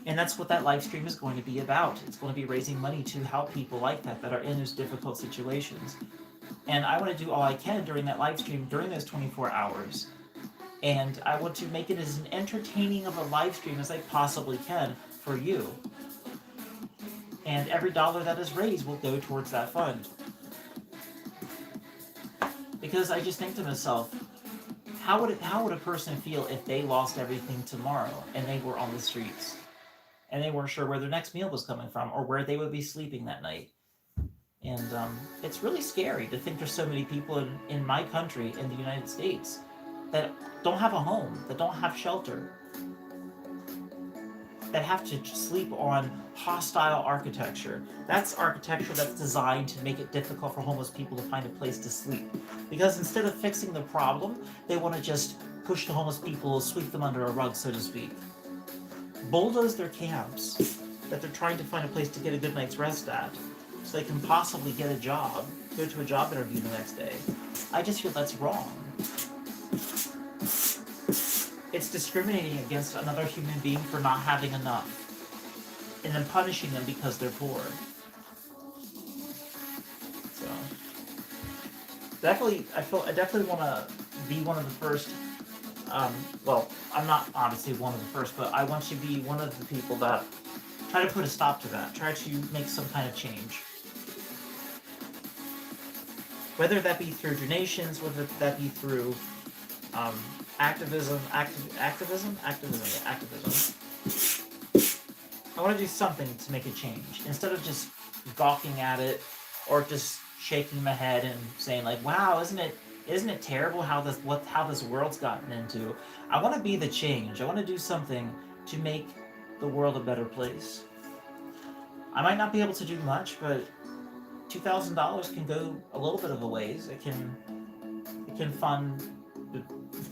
And that's what that live stream is going to be about. It's going to be raising money to help people like that are in those difficult situations. And I want to do all I can during that live stream, during those 24 hours. And I want to make it as entertaining of a live stream as I possibly can for you. And every dollar that is raised will go towards that fund. Because I just think to myself, how would a person feel if they lost everything tomorrow and they were on the streets? And they weren't sure where their next meal was coming from or where they would be sleeping that night. And it's really scary to think there's so many people in my country, in the United States, that don't have a home, that don't have shelter, that have to sleep on hostile architecture. That's architecture that's designed to make it difficult for homeless people to find a place to sleep. Because instead of fixing the problem, they want to just push the homeless people, sweep them under a rug, so to speak. Bulldoze their camps that they're trying to find a place to get a good night's rest at, so they can possibly get a job, go to a job interview the next day. I just feel that's wrong. It's discriminating against another human being for not having enough, and then punishing them because they're poor. So, I definitely want to be one of the first Well, I'm not obviously one of the first, but I want to be one of the people that try to put a stop to that. Try to make some kind of change. Whether that be through donations, whether that be through activism. I want to do something to make a change instead of just gawking at it or just shaking my head and saying like, "Wow, isn't it terrible how this world's gotten into?" I want to be the change. I want to do something to make the world a better place. I might not be able to do much, but $2,000 can go a little bit of a ways. It can fund the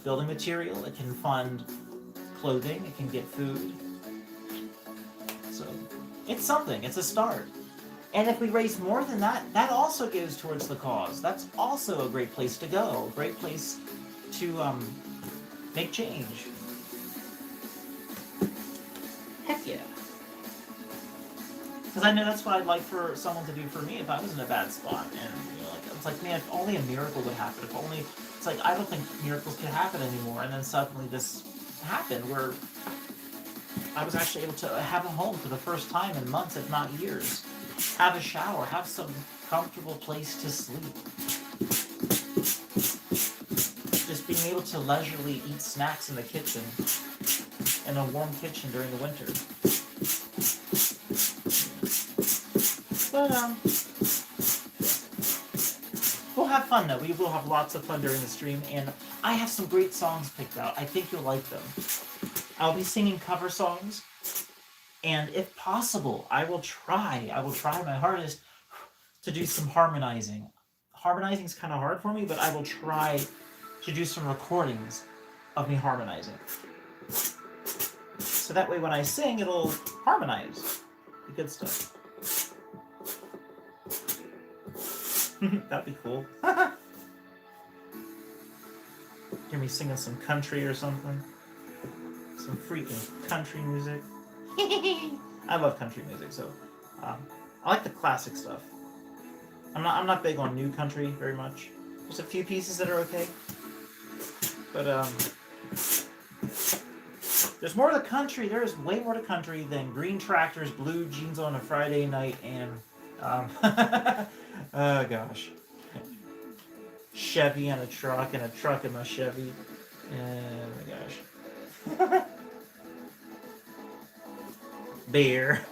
building material. It can fund clothing. It can get food. So it's something. It's a start. And if we raise more than that, that also goes towards the cause. That's also a great place to go. A great place to make change. Heck yeah. Because I know that's what I'd like for someone to do for me if I was in a bad spot. And it's like, man, if only a miracle would happen. If only it's like I don't think miracles can happen anymore. And then suddenly this happened where I was actually able to have a home for the first time in months, if not years. Have a shower, have some comfortable place to sleep. Just being able to leisurely eat snacks in the kitchen, in a warm kitchen during the winter. But we'll have fun though. We will have lots of fun during the stream, and I have some great songs picked out. I think you'll like them. I'll be singing cover songs, and if possible, I will try my hardest to do some harmonizing. Harmonizing is kind of hard for me, but I will try to do some recordings of me harmonizing. So that way when I sing, it'll harmonize. The good stuff. That'd be cool. Hear me singing some country or something. Some freaking country music. I love country music, so I like the classic stuff. I'm not big on new country very much. There's a few pieces that are okay, but there's more to country. There is way more to country than green tractors, blue jeans on a Friday night, and oh gosh, Chevy and a truck in my Chevy. Oh my gosh. Beer.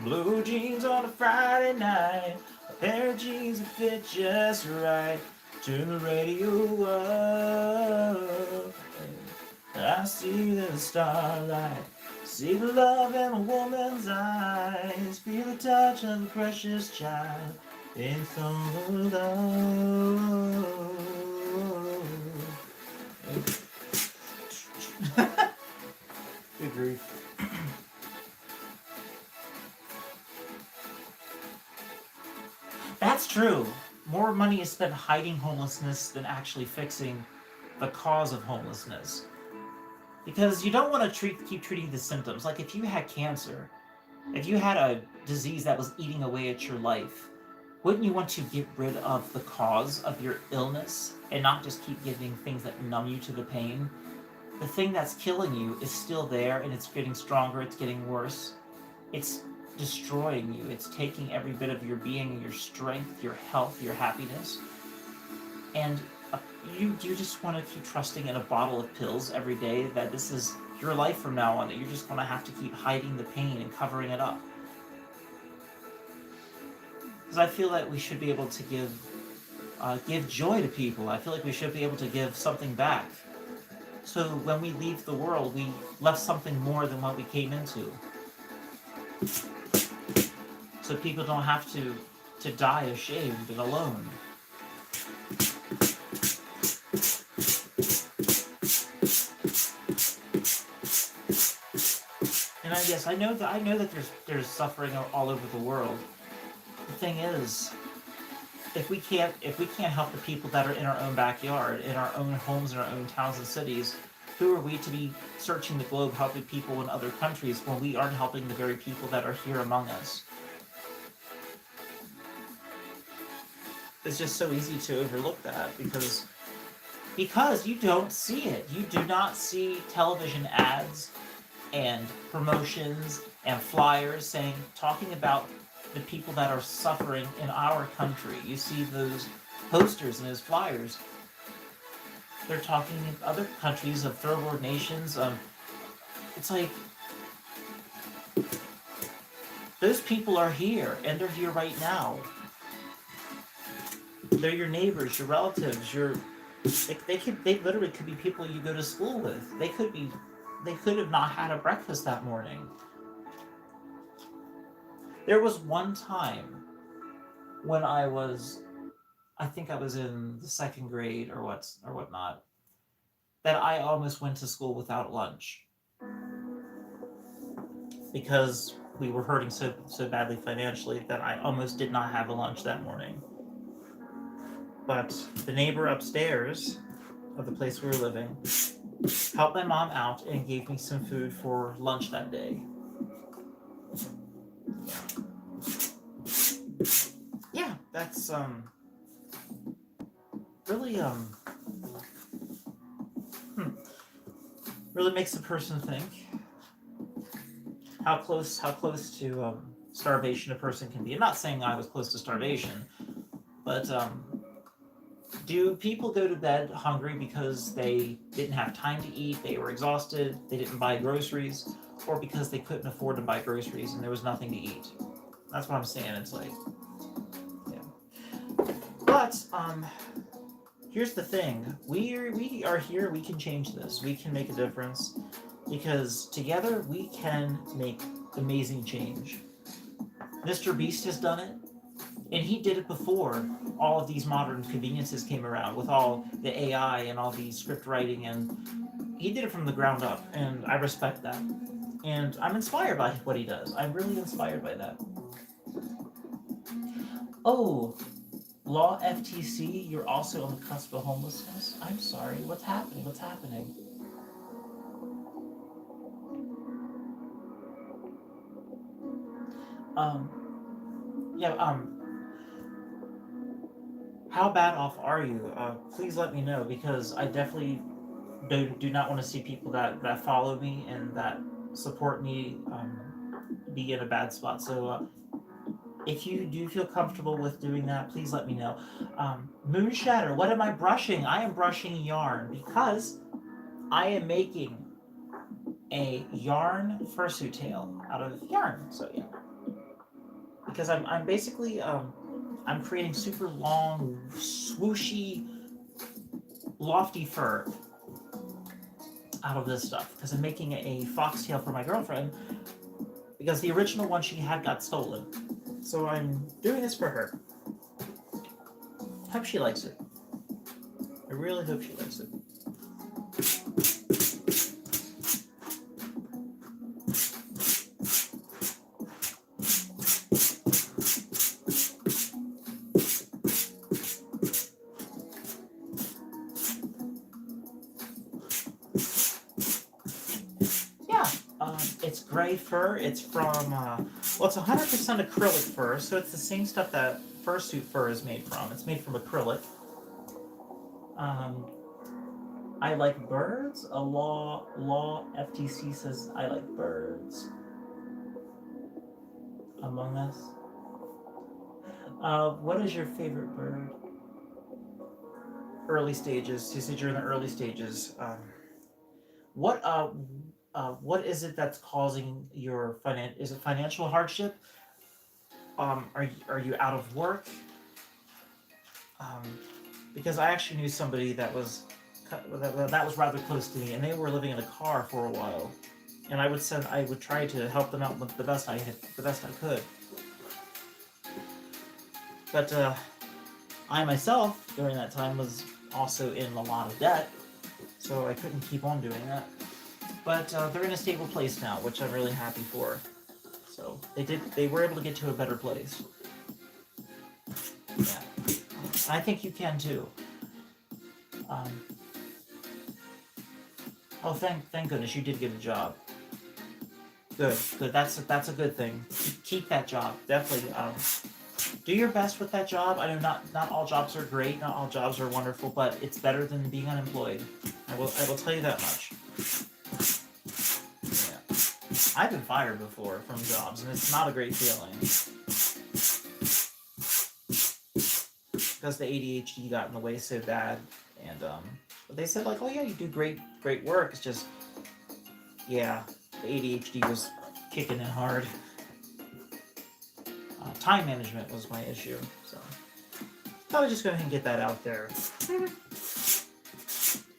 Blue jeans on a Friday night, a pair of jeans that fit just right. Turn the radio up, I see the starlight, see the love in a woman's eyes, feel the touch of a precious child, in so love. Good grief. That's true. More money is spent hiding homelessness than actually fixing the cause of homelessness. Because you don't want to keep treating the symptoms. Like if you had cancer, if you had a disease that was eating away at your life, wouldn't you want to get rid of the cause of your illness and not just keep giving things that numb you to the pain? The thing that's killing you is still there, and it's getting stronger, it's getting worse. It's destroying you. It's taking every bit of your being, your strength, your health, your happiness. And you just want to keep trusting in a bottle of pills every day that this is your life from now on, that you're just going to have to keep hiding the pain and covering it up. Because I feel that we should be able to give joy to people. I feel like we should be able to give something back. So when we leave the world, we left something more than what we came into. So people don't have to die ashamed and alone. And I know that there's suffering all over the world. The thing is, if we can't help the people that are in our own backyard, in our own homes, in our own towns and cities, who are we to be searching the globe helping people in other countries when we aren't helping the very people that are here among us? It's just so easy to overlook that because Because you don't see it. You do not see television ads and promotions and flyers talking about the people that are suffering in our country. You see those posters and those flyers. They're talking in other countries of third world nations. It's like those people are here, and they're here right now. They're your neighbors, your relatives, they literally could be people you go to school with. They could have not had a breakfast that morning. There was one time when I think I was in the second grade or whatnot, that I almost went to school without lunch because we were hurting so badly financially that I almost did not have a lunch that morning. But the neighbor upstairs of the place we were living helped my mom out and gave me some food for lunch that day. Yeah, that's really really makes a person think how close to starvation a person can be. I'm not saying I was close to starvation, but do people go to bed hungry because they didn't have time to eat, they were exhausted, they didn't buy groceries, or because they couldn't afford to buy groceries and there was nothing to eat? That's what I'm saying. It's like, yeah. But here's the thing: we are here. We can change this. We can make a difference because together we can make amazing change. Mr. Beast has done it. And he did it before all of these modern conveniences came around with all the AI and all the script writing, and he did it from the ground up, and I respect that. And I'm inspired by what he does. I'm really inspired by that. Oh, Law FTC, you're also on the cusp of homelessness? I'm sorry, what's happening? What's happening? Yeah, how bad off are you? Please let me know because I definitely do not want to see people that follow me and that support me be in a bad spot. So if you do feel comfortable with doing that, please let me know. Moonshatter, what am I brushing? I am brushing yarn because I am making a yarn fursuit tail out of yarn. So yeah, because I'm basically I'm creating super long, swooshy, lofty fur out of this stuff because I'm making a foxtail for my girlfriend because the original one she had got stolen. So I'm doing this for her. Hope she likes it. I really hope she likes it. It's gray fur. It's from, well, it's 100% acrylic fur, so it's the same stuff that fursuit fur is made from. It's made from acrylic. I like birds. A law FTC says I like birds. Among Us. What is your favorite bird? Early stages. You said you're in the early stages. What is it that's causing your Is it financial hardship? Are you out of work? Because I actually knew somebody that was rather close to me, and they were living in a car for a while, and I would try to help them out with the best I could. But I myself during that time was also in a lot of debt, so I couldn't keep on doing that. But they're in a stable place now, which I'm really happy for. So they were able to get to a better place. Yeah. I think you can too. Oh, thank goodness you did get a job. Good. That's a good thing. Keep that job. Definitely. do your best with that job. I know not all jobs are great, not all jobs are wonderful, but it's better than being unemployed. I will tell you that much. Yeah. I've been fired before from jobs, and it's not a great feeling. Because the ADHD got in the way so bad, and but they said like, oh yeah, you do great work. It's just, yeah, the ADHD was kicking in hard. Time management was my issue, so I'll just go ahead and get that out there.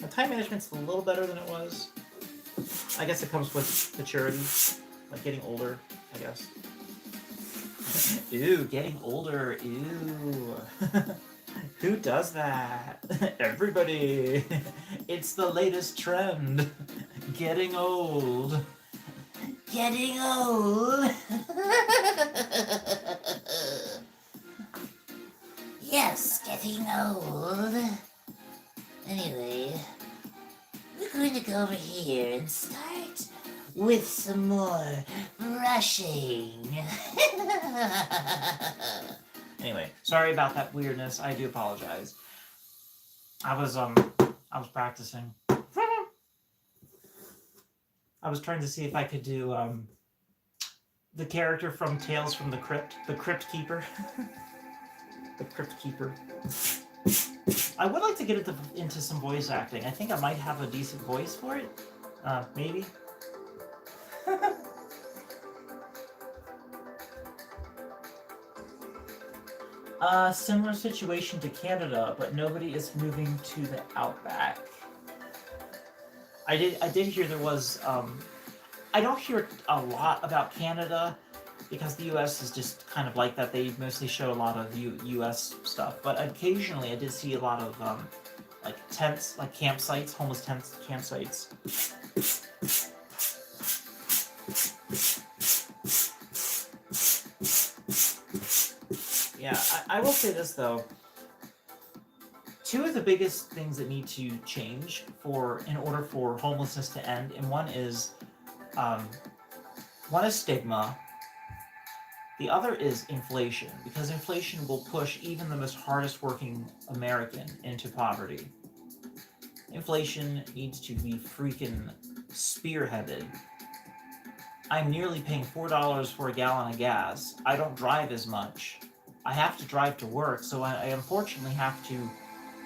Now, time management's a little better than it was. I guess it comes with maturity, like getting older, I guess. Ew, getting older, ew. Who does that? Everybody. It's the latest trend. Getting old. Getting old. Yes, getting old. Anyway, we're going to go over here and start with some more brushing. Anyway, sorry about that weirdness. I do apologize. I was practicing. I was trying to see if I could do the character from Tales from the Crypt Keeper. The Crypt Keeper. I would like to get into some voice acting. I think I might have a decent voice for it. Maybe. Similar situation to Canada, but nobody is moving to the outback. I did hear there was, I don't hear a lot about Canada, because the US is just kind of like that. They mostly show a lot of US stuff, but occasionally I did see a lot of, like tents, like campsites, homeless tents, campsites. Yeah, I will say this though. Two of the biggest things that need to change in order for homelessness to end, and one is stigma. The other is inflation, because inflation will push even the most hardest working American into poverty. Inflation needs to be freaking spearheaded. I'm nearly paying $4 for a gallon of gas. I don't drive as much. I have to drive to work, so I unfortunately have to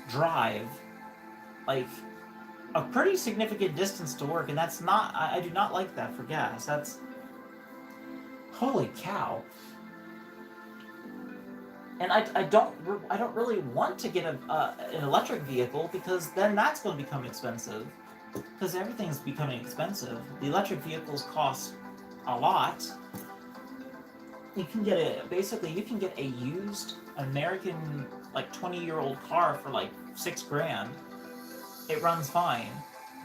drive like a pretty significant distance to work, and that's not, I do not like that for gas. That's, holy cow. And I don't really want to get an electric vehicle, because then that's going to become expensive. Because everything's becoming expensive. The electric vehicles cost a lot. You can get a used American, like 20-year-old car for like $6,000. It runs fine,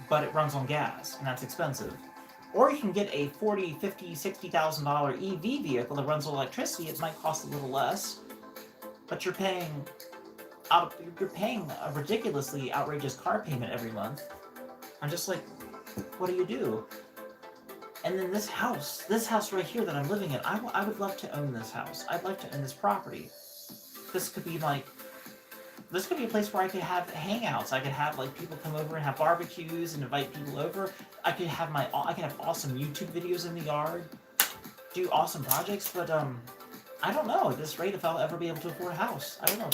but it runs on gas, and that's expensive. Or you can get a $40,000, $50,000, $60,000 EV vehicle that runs on electricity. It might cost a little less, but you're paying a ridiculously outrageous car payment every month. I'm just like, what do you do? And then this house right here that I'm living in, I would love to own this house. I'd like to own this property. This could be a place where I could have hangouts. I could have like people come over and have barbecues and invite people over. I could have awesome YouTube videos in the yard, do awesome projects. But I don't know at this rate if I'll ever be able to afford a house. I don't know.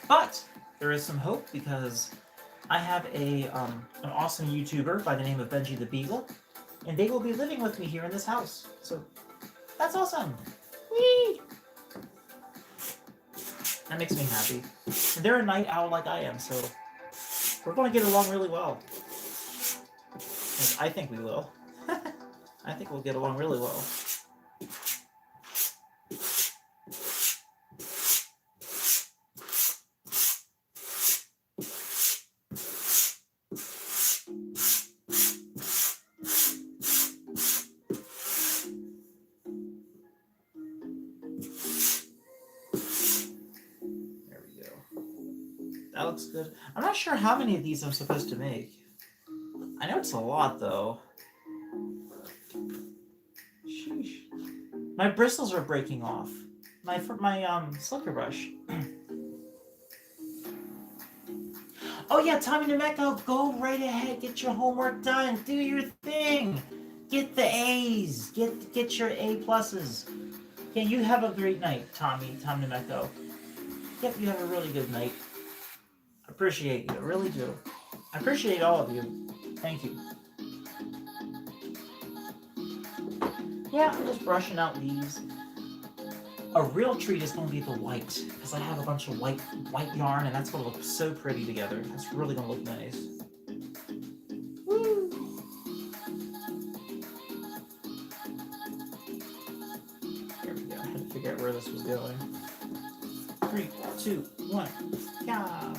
But there is some hope, because I have an awesome YouTuber by the name of Benji the Beagle, and they will be living with me here in this house. So that's awesome. Whee! That makes me happy. And they're a night owl like I am, so we're going to get along really well. I think we will. I think we'll get along really well. That looks good. I'm not sure how many of these I'm supposed to make. I know it's a lot, though. Sheesh. My bristles are breaking off. My slicker brush. Oh yeah, Tommy Nemeko, go right ahead. Get your homework done. Do your thing. Get the A's. Get your A pluses. Yeah, you have a great night, Tom Nemeko. Yep, you have a really good night. Appreciate you, I really do. I appreciate all of you. Thank you. Yeah, I'm just brushing out these. A real treat is going to be the white, because I have a bunch of white yarn, and that's going to look so pretty together. That's really going to look nice. Woo! There we go. I had to figure out where this was going. 3, 2, 1. Yeah.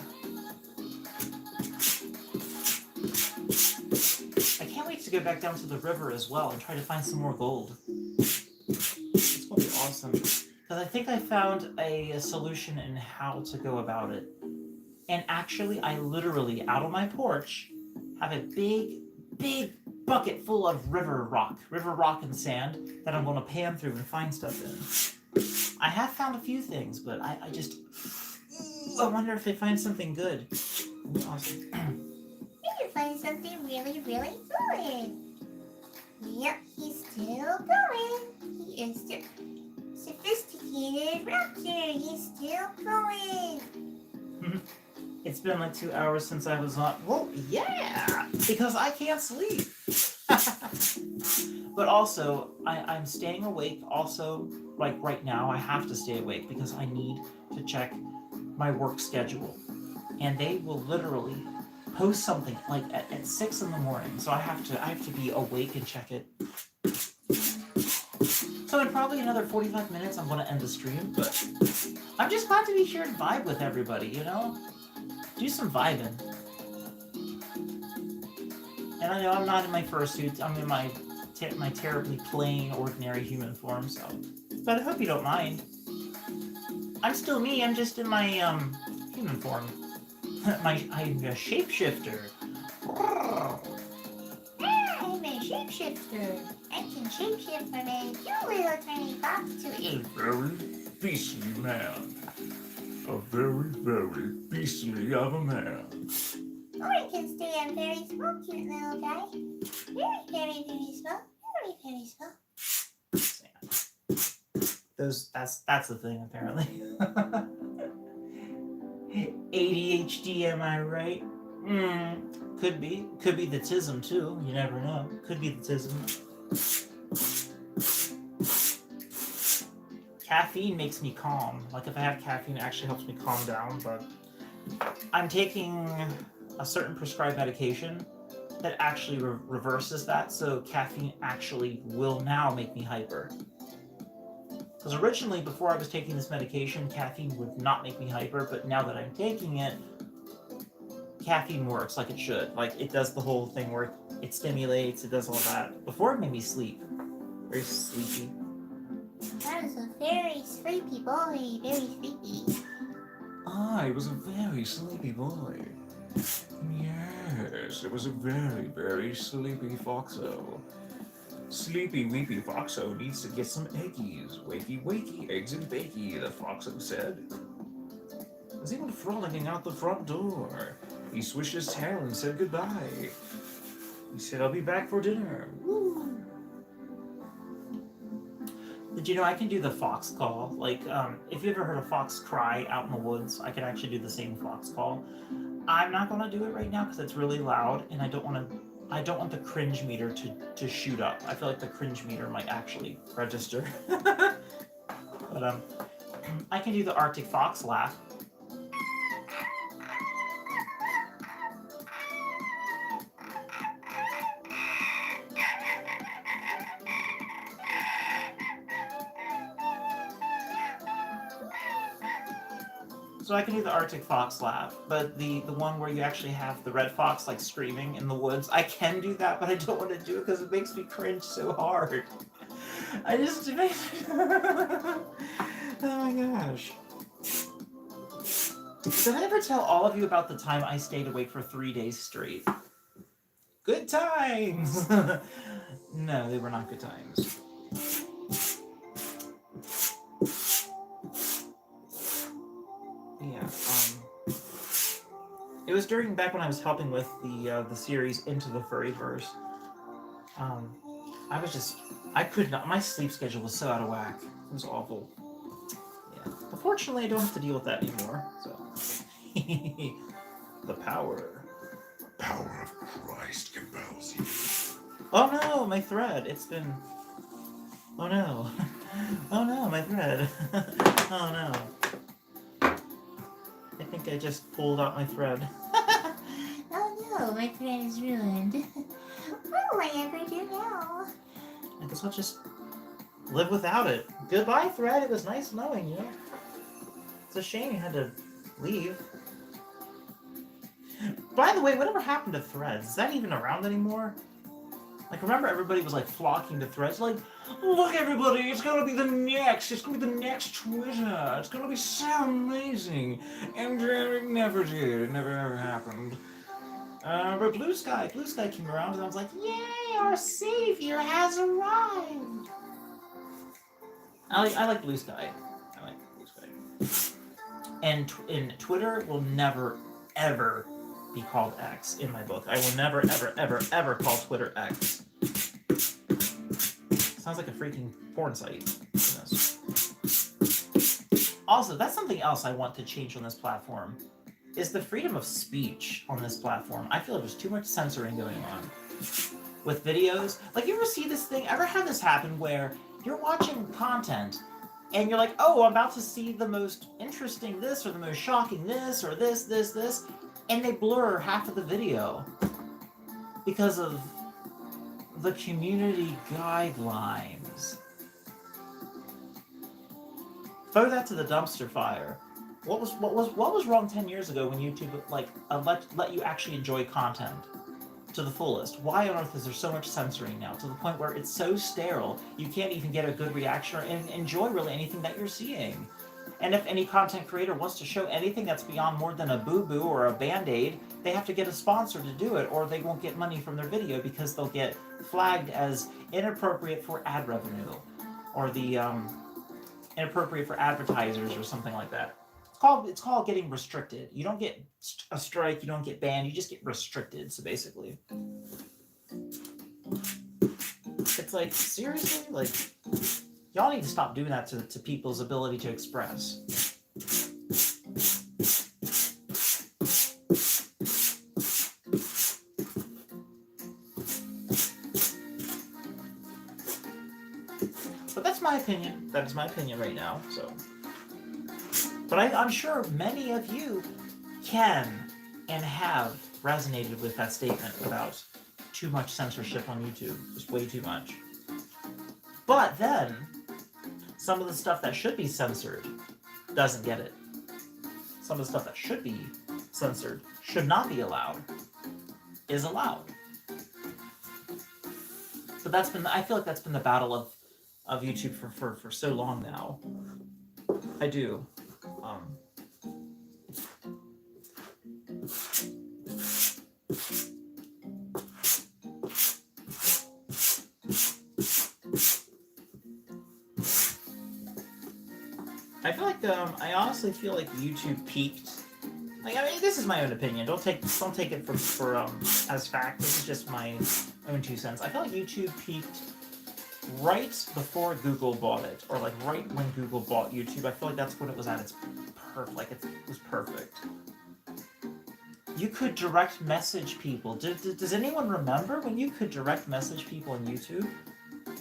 I can't wait to go back down to the river as well and try to find some more gold. It's going to be awesome. Because I think I found a solution in how to go about it. And actually, I literally, out on my porch, have a big bucket full of river rock and sand that I'm going to pan through and find stuff in. I have found a few things, but I wonder if they find something good. Awesome. Maybe find something really good. Yep, he's still going. He is still sophisticated raptor. He's still going. It's been like 2 hours since I was on. Well, yeah, because I can't sleep. But also, I'm staying awake. Also, like right now, I have to stay awake because I need to check my work schedule, and they will literally post something like at 6 in the morning. So I have to be awake and check it. So in probably another 45 minutes, I'm going to end the stream. But I'm just glad to be here and vibe with everybody. You know, do some vibing. And I know I'm not in my fursuit. I'm in my terribly plain, ordinary human form. So, but I hope you don't mind. I'm still me. I'm just in my human form. I'm a shapeshifter. I'm a shapeshifter. I can shapeshift from a cute little tiny fox to A a very beastly man. A very beastly of a man. or I can stay a very small cute little guy. Very small. Very small. That's the thing apparently. ADHD, am I right? Could be the tism too. You never know. Could be the tism. Caffeine makes me calm. Like if I have caffeine, it actually helps me calm down. But I'm taking a certain prescribed medication that actually reverses that. So caffeine actually will now make me hyper. Because originally, before I was taking this medication, caffeine would not make me hyper, but now that I'm taking it, caffeine works like it should. Like, it does the whole thing where it stimulates, it does all that. Before, it made me sleep. Very sleepy. That was a very sleepy boy. Very sleepy. I was a very sleepy boy. Yes, it was a very sleepy foxo. Sleepy weepy foxo needs to get some eggies. Wakey, eggs and bakey, the foxo said. As he went frolicking out the front door, he swished his tail and said goodbye. He said, I'll be back for dinner. Woo! Did you know I can do the fox call? Like, if you ever heard a fox cry out in the woods, I can actually do the same fox call. I'm not going to do it right now because it's really loud, and I don't want the cringe meter to shoot up. I feel like the cringe meter might actually register. But I can do the Arctic fox laugh. So I can do the Arctic fox laugh, but the one where you actually have the red fox like screaming in the woods, I can do that, but I don't want to do it because it makes me cringe so hard. I just oh my gosh. Did I ever tell all of you about the time I stayed awake for 3 days straight? Good times! No, they were not good times. was during back when I was helping with the series Into the Furryverse. I could not. My sleep schedule was so out of whack. It was awful. Yeah. But fortunately, I don't have to deal with that anymore. So, the power. Power of Christ compels you. Oh no, my thread. It's been. Oh no. Oh no, my thread. Oh no. I think I just pulled out my thread. Oh no, my thread is ruined. What will I ever do now? I guess I'll just live without it. Goodbye, thread. It was nice knowing you. It's a shame you had to leave. By the way, whatever happened to threads? Is that even around anymore? Like, remember everybody was like flocking to threads? Like, look, everybody, it's gonna be the next. It's gonna be the next Twitter. It's gonna be so amazing. And it never did. It never ever happened. But Blue Sky came around, and I was like, yay, our savior has arrived. I like Blue Sky. I like Blue Sky. And Twitter will never, ever be called X in my book. I will never, ever, ever, ever call Twitter X. Sounds like a freaking porn site. Goodness. Also, that's something else I want to change on this platform, is the freedom of speech on this platform. I feel like there's too much censoring going on with videos. Like, you ever see this thing? Ever had this happen where you're watching content and you're like, oh, I'm about to see the most interesting this or the most shocking this or this, and they blur half of the video because of the community guidelines. Throw that to the dumpster fire. What was wrong 10 years ago when YouTube let you actually enjoy content to the fullest? Why on earth is there so much censoring now, to the point where it's so sterile you can't even get a good reaction or enjoy really anything that you're seeing? And if any content creator wants to show anything that's beyond more than a boo-boo or a band-aid, they have to get a sponsor to do it, or they won't get money from their video because they'll get flagged as inappropriate for ad revenue, or the inappropriate for advertisers or something like that. It's called getting restricted. You don't get a strike, you don't get banned, you just get restricted. So basically, it's like, seriously, like, y'all need to stop doing that to people's ability to express. But that's my opinion. That is my opinion right now. So. But I'm sure many of you can and have resonated with that statement about too much censorship on YouTube. Just way too much. But then, some of the stuff that should be censored doesn't get it. Some of the stuff that should be censored, should not be allowed, is allowed. But I feel like that's been the battle of YouTube for so long now. I do. I feel like I honestly feel like YouTube peaked. Like, I mean, this is my own opinion. Don't take it for as fact. This is just my own 2 cents. I feel like YouTube peaked right before Google bought it, or like right when Google bought YouTube. I feel like that's when it was at its perfect. Like, it was perfect. You could direct message people. Does anyone remember when you could direct message people on YouTube?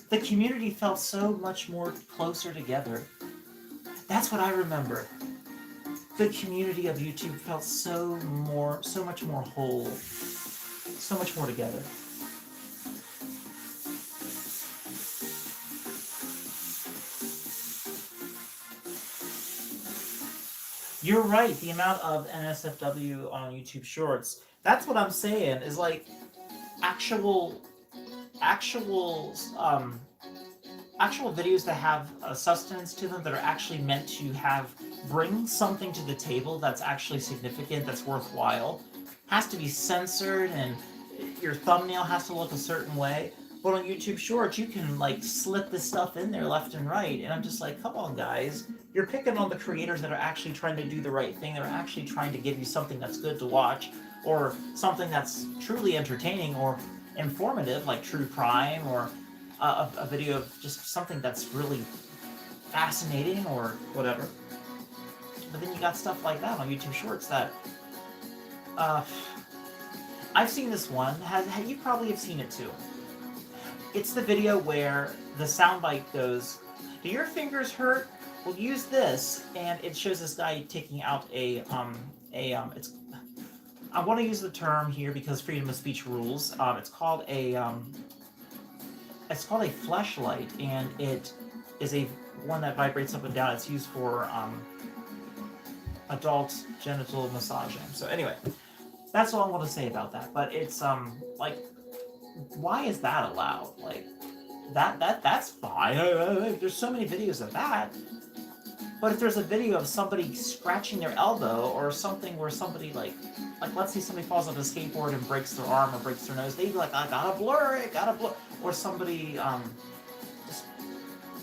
The community felt so much more closer together. That's what I remember. The community of YouTube felt so much more whole, so much more together. You're right, the amount of NSFW on YouTube Shorts, that's what I'm saying, is like actual videos that have a sustenance to them, that are actually meant to bring something to the table that's actually significant, that's worthwhile, has to be censored, and your thumbnail has to look a certain way. But on YouTube Shorts, you can like slip this stuff in there left and right, and I'm just like, come on, guys. You're picking on the creators that are actually trying to do the right thing. They're actually trying to give you something that's good to watch. or something that's truly entertaining or informative, like true crime, or a video of just something that's really fascinating or whatever. But then you got stuff like that on YouTube Shorts that I've seen this one. You probably have seen it too. It's the video where the soundbite goes, "Do your fingers hurt? We'll use this," and it shows this guy taking out it's. I want to use the term here because freedom of speech rules. It's called a fleshlight, and it is a one that vibrates up and down. It's used for adult genital massaging. So anyway, that's all I want to say about that. But it's like, why is that allowed? Like, that's fine. There's so many videos of that. But if there's a video of somebody scratching their elbow or something where somebody like let's say somebody falls off a skateboard and breaks their arm or breaks their nose, they'd be like, I gotta blur it, or somebody just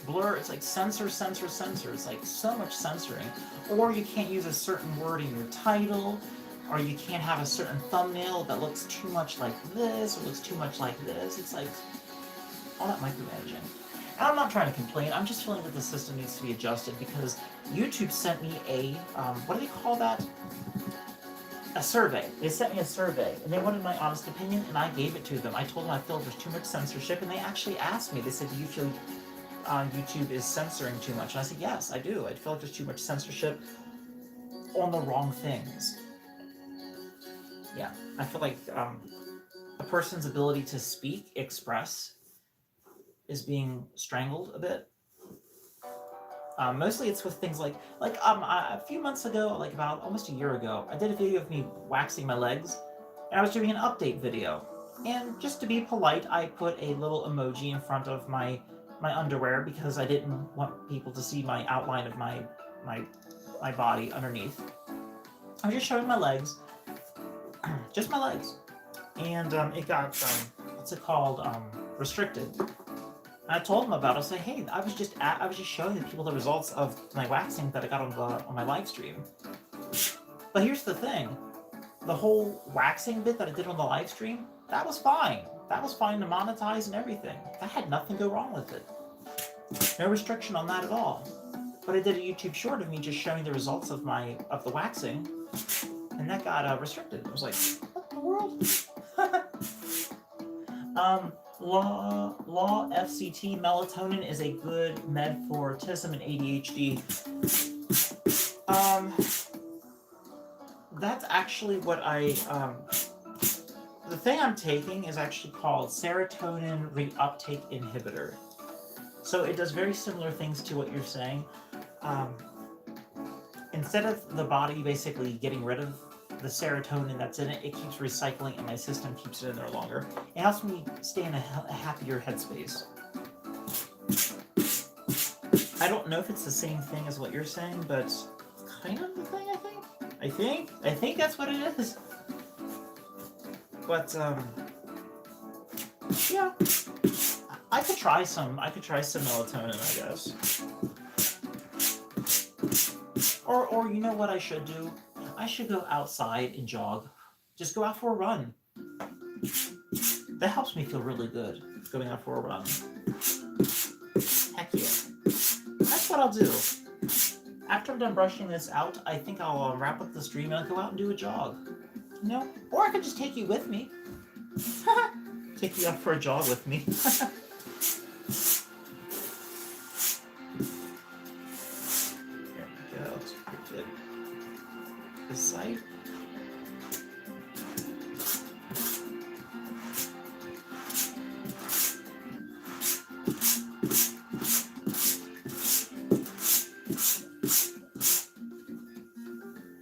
blur. It's like censor. It's like so much censoring. Or you can't use a certain word in your title, or you can't have a certain thumbnail that looks too much like this or looks too much like this. It's like all that micromanaging. And I'm not trying to complain. I'm just feeling that the system needs to be adjusted because YouTube sent me a what do they call that? A survey. They sent me a survey, and they wanted my honest opinion, and I gave it to them. I told them I feel there's too much censorship, and they actually asked me. They said, "Do you feel YouTube is censoring too much?" And I said, "Yes, I do. I feel like there's too much censorship on the wrong things." Yeah, I feel like a person's ability to speak, express, is being strangled a bit. Mostly it's with things like a few months ago, like about almost a year ago, I did a video of me waxing my legs, and I was doing an update video. And just to be polite, I put a little emoji in front of my underwear because I didn't want people to see my outline of my body underneath. I was just showing my legs, just my legs, and it got what's it called, restricted. I told them about it. I was like, "Hey, I was just showing the people the results of my waxing that I got on my live stream." But here's the thing: the whole waxing bit that I did on the live stream, that was fine. That was fine to monetize and everything. That had nothing go wrong with it. No restriction on that at all. But I did a YouTube short of me just showing the results of the waxing, and that got restricted. I was like, "What in the world?" Law FCT, melatonin is a good med for autism and ADHD. That's actually what the thing I'm taking is actually called serotonin reuptake inhibitor. So it does very similar things to what you're saying. Instead of the body basically getting rid of the serotonin that's in it, it keeps recycling, and my system keeps it in there longer. It helps me stay in a happier headspace. I don't know if it's the same thing as what you're saying, but it's kind of the thing, I think that's what it is. But yeah, I could try some melatonin, I guess. Or you know what I should do? I should go outside and jog. Just go out for a run. That helps me feel really good, going out for a run. Heck yeah. That's what I'll do. After I'm done brushing this out, I think I'll wrap up the stream and I'll go out and do a jog. You know? Or I could just take you with me. Take you out for a jog with me. There we go. That's pretty good. This side.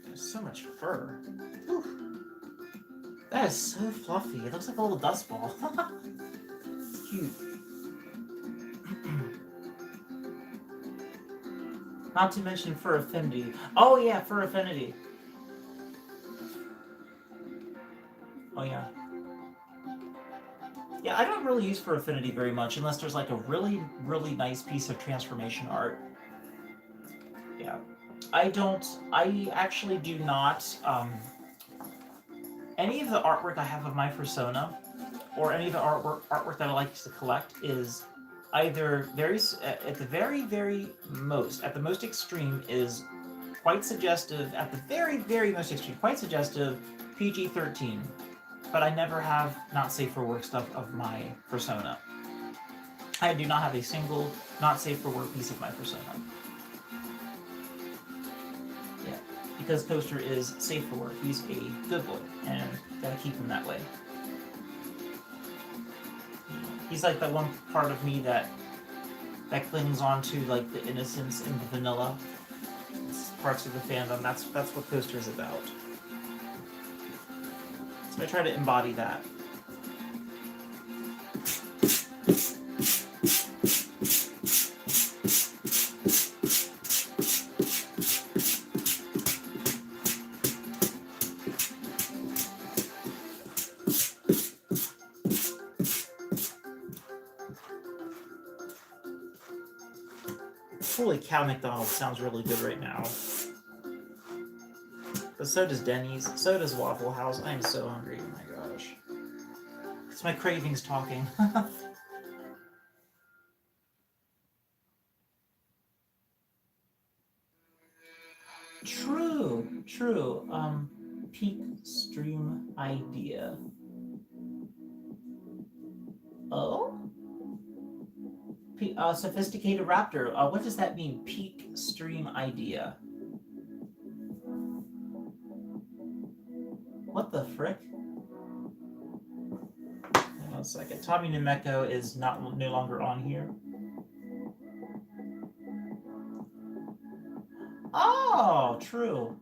There's so much fur. Whew. That is so fluffy. It looks like a little dust ball. It's cute. Not to mention fur affinity. Oh yeah, fur affinity. Oh yeah. Yeah, I don't really use fur affinity very much unless there's like a really, really nice piece of transformation art. Yeah. I actually do not any of the artwork I have of my persona, or any of the artwork that I like to collect, is either at the very most, at the most extreme, is quite suggestive. At the very most extreme, quite suggestive, PG-13. But I never have not safe for work stuff of my persona. I do not have a single not safe for work piece of my persona. Yeah, because Coaster is safe for work. He's a good boy, and gotta keep him that way. He's like that one part of me that clings on to like the innocence and the vanilla. It's parts of the fandom. That's what Coaster is about. So I try to embody that. Holy cow, McDonald's sounds really good right now. But so does Denny's, so does Waffle House. I am so hungry, oh my gosh. It's my cravings talking. True. Peak stream idea. Oh? Sophisticated Raptor. What does that mean? Peak stream idea. What the frick? Hang on a second. Tommy Nemeko is no longer on here. Oh, true.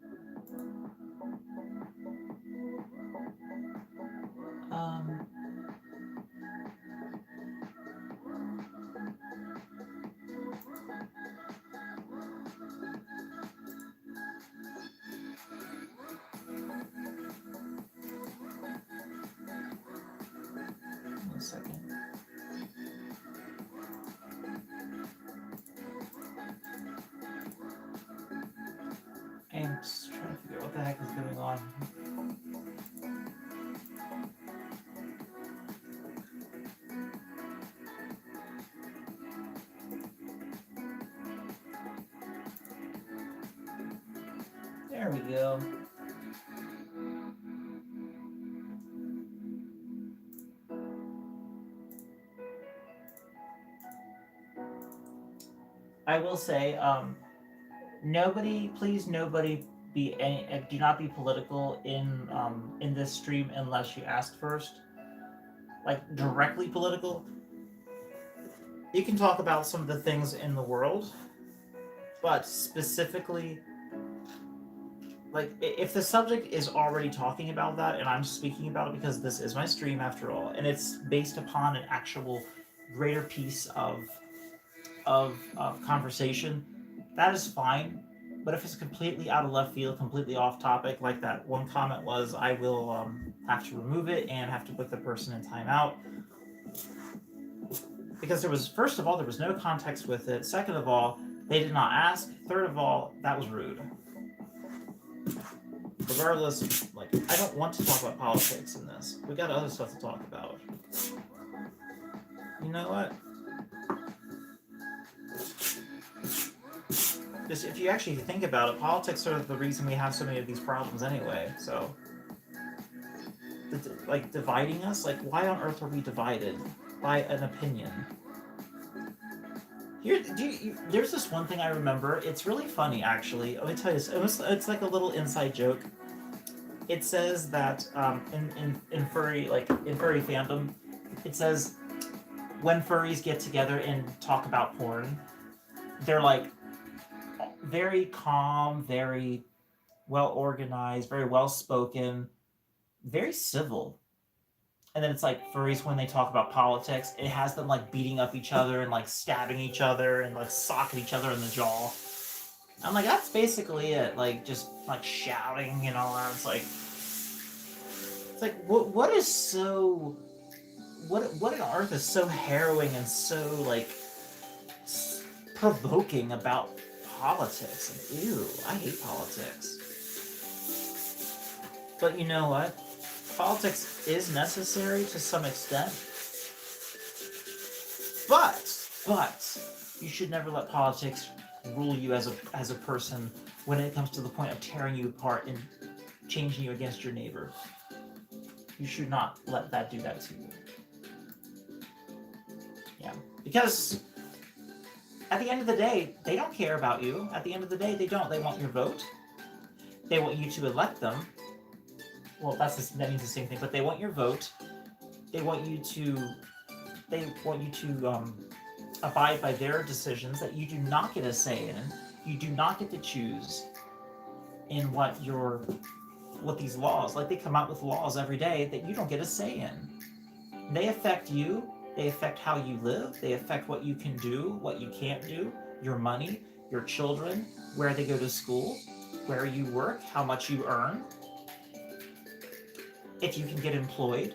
One second. I'm just trying to figure out what the heck is going on. There we go. I will say, please nobody do not be political in this stream unless you ask first. Like directly political. You can talk about some of the things in the world, but specifically, like if the subject is already talking about that and I'm speaking about it because this is my stream after all, and it's based upon an actual greater piece of conversation, that is fine. But if it's completely out of left field, completely off topic, like that one comment was, I will have to remove it and have to put the person in timeout. Because first of all, there was no context with it. Second of all, they did not ask. Third of all, that was rude. Regardless, like, I don't want to talk about politics in this. We got other stuff to talk about. You know what? Just if you actually think about it, politics are the reason we have so many of these problems anyway. So, like dividing us, like why on earth are we divided by an opinion? There's this one thing I remember. It's really funny, actually. Let me tell you this. It's like a little inside joke. It says that in furry fandom, it says when furries get together and talk about porn, they're like very calm, very well organized, very well spoken, very civil. And then it's like furries when they talk about politics, it has them like beating up each other and like stabbing each other and like socking each other in the jaw. I'm like, that's basically it. Like just like shouting and all that. It's like what is so what on earth is so harrowing and so like provoking about politics? And ew, I hate politics. But you know what? Politics is necessary to some extent, but you should never let politics rule you as a person when it comes to the point of tearing you apart and changing you against your neighbor. You should not let that do that to you. Yeah, because at the end of the day, they don't care about you. At the end of the day, they don't. They want your vote. They want you to elect them. Well, that means the same thing, but they want your vote. They want you to abide by their decisions that you do not get a say in. You do not get to choose in what these laws, like they come out with laws every day that you don't get a say in. They affect you. They affect how you live. They affect what you can do, what you can't do, your money, your children, where they go to school, where you work, how much you earn, if you can get employed.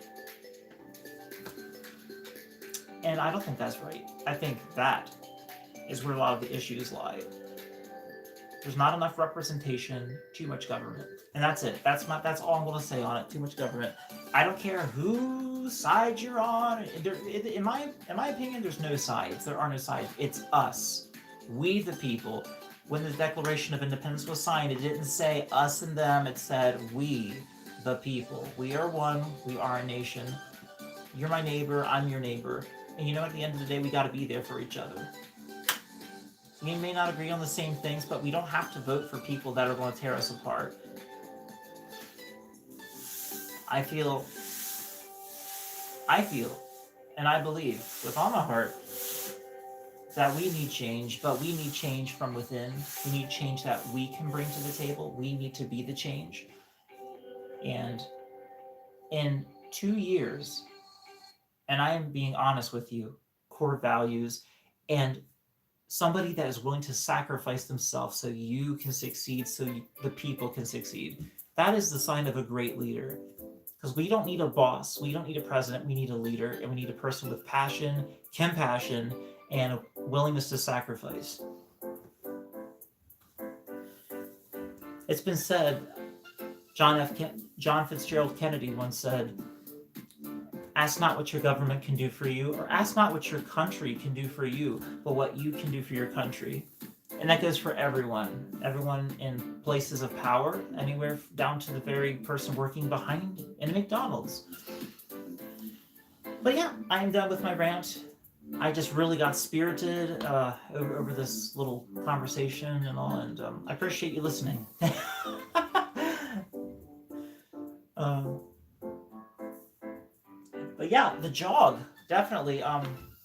And I don't think that's right. I think that is where a lot of the issues lie. There's not enough representation, too much government. And that's it. That's all I'm going to say on it. Too much government. I don't care whose side you're on. In my opinion, there's no sides. There are no sides. It's us. We the people. When the Declaration of Independence was signed, it didn't say us and them. It said we the people. We are one. We are a nation. You're my neighbor. I'm your neighbor. And you know, at the end of the day, we got to be there for each other. We may not agree on the same things, but we don't have to vote for people that are going to tear us apart. I feel, and I believe with all my heart that we need change, but we need change from within. We need change that we can bring to the table. We need to be the change. And in 2 years, and I am being honest with you, core values and somebody that is willing to sacrifice themselves so you can succeed, so the people can succeed. That is the sign of a great leader. Because we don't need a boss, we don't need a president, we need a leader, and we need a person with passion, compassion, and a willingness to sacrifice. It's been said, John Fitzgerald Kennedy once said, ask not what your government can do for you, or ask not what your country can do for you, but what you can do for your country. And that goes for everyone. Everyone in places of power, anywhere down to the very person working behind in a McDonald's. But yeah, I am done with my rant. I just really got spirited over this little conversation and all, and I appreciate you listening. But yeah, the jog, definitely.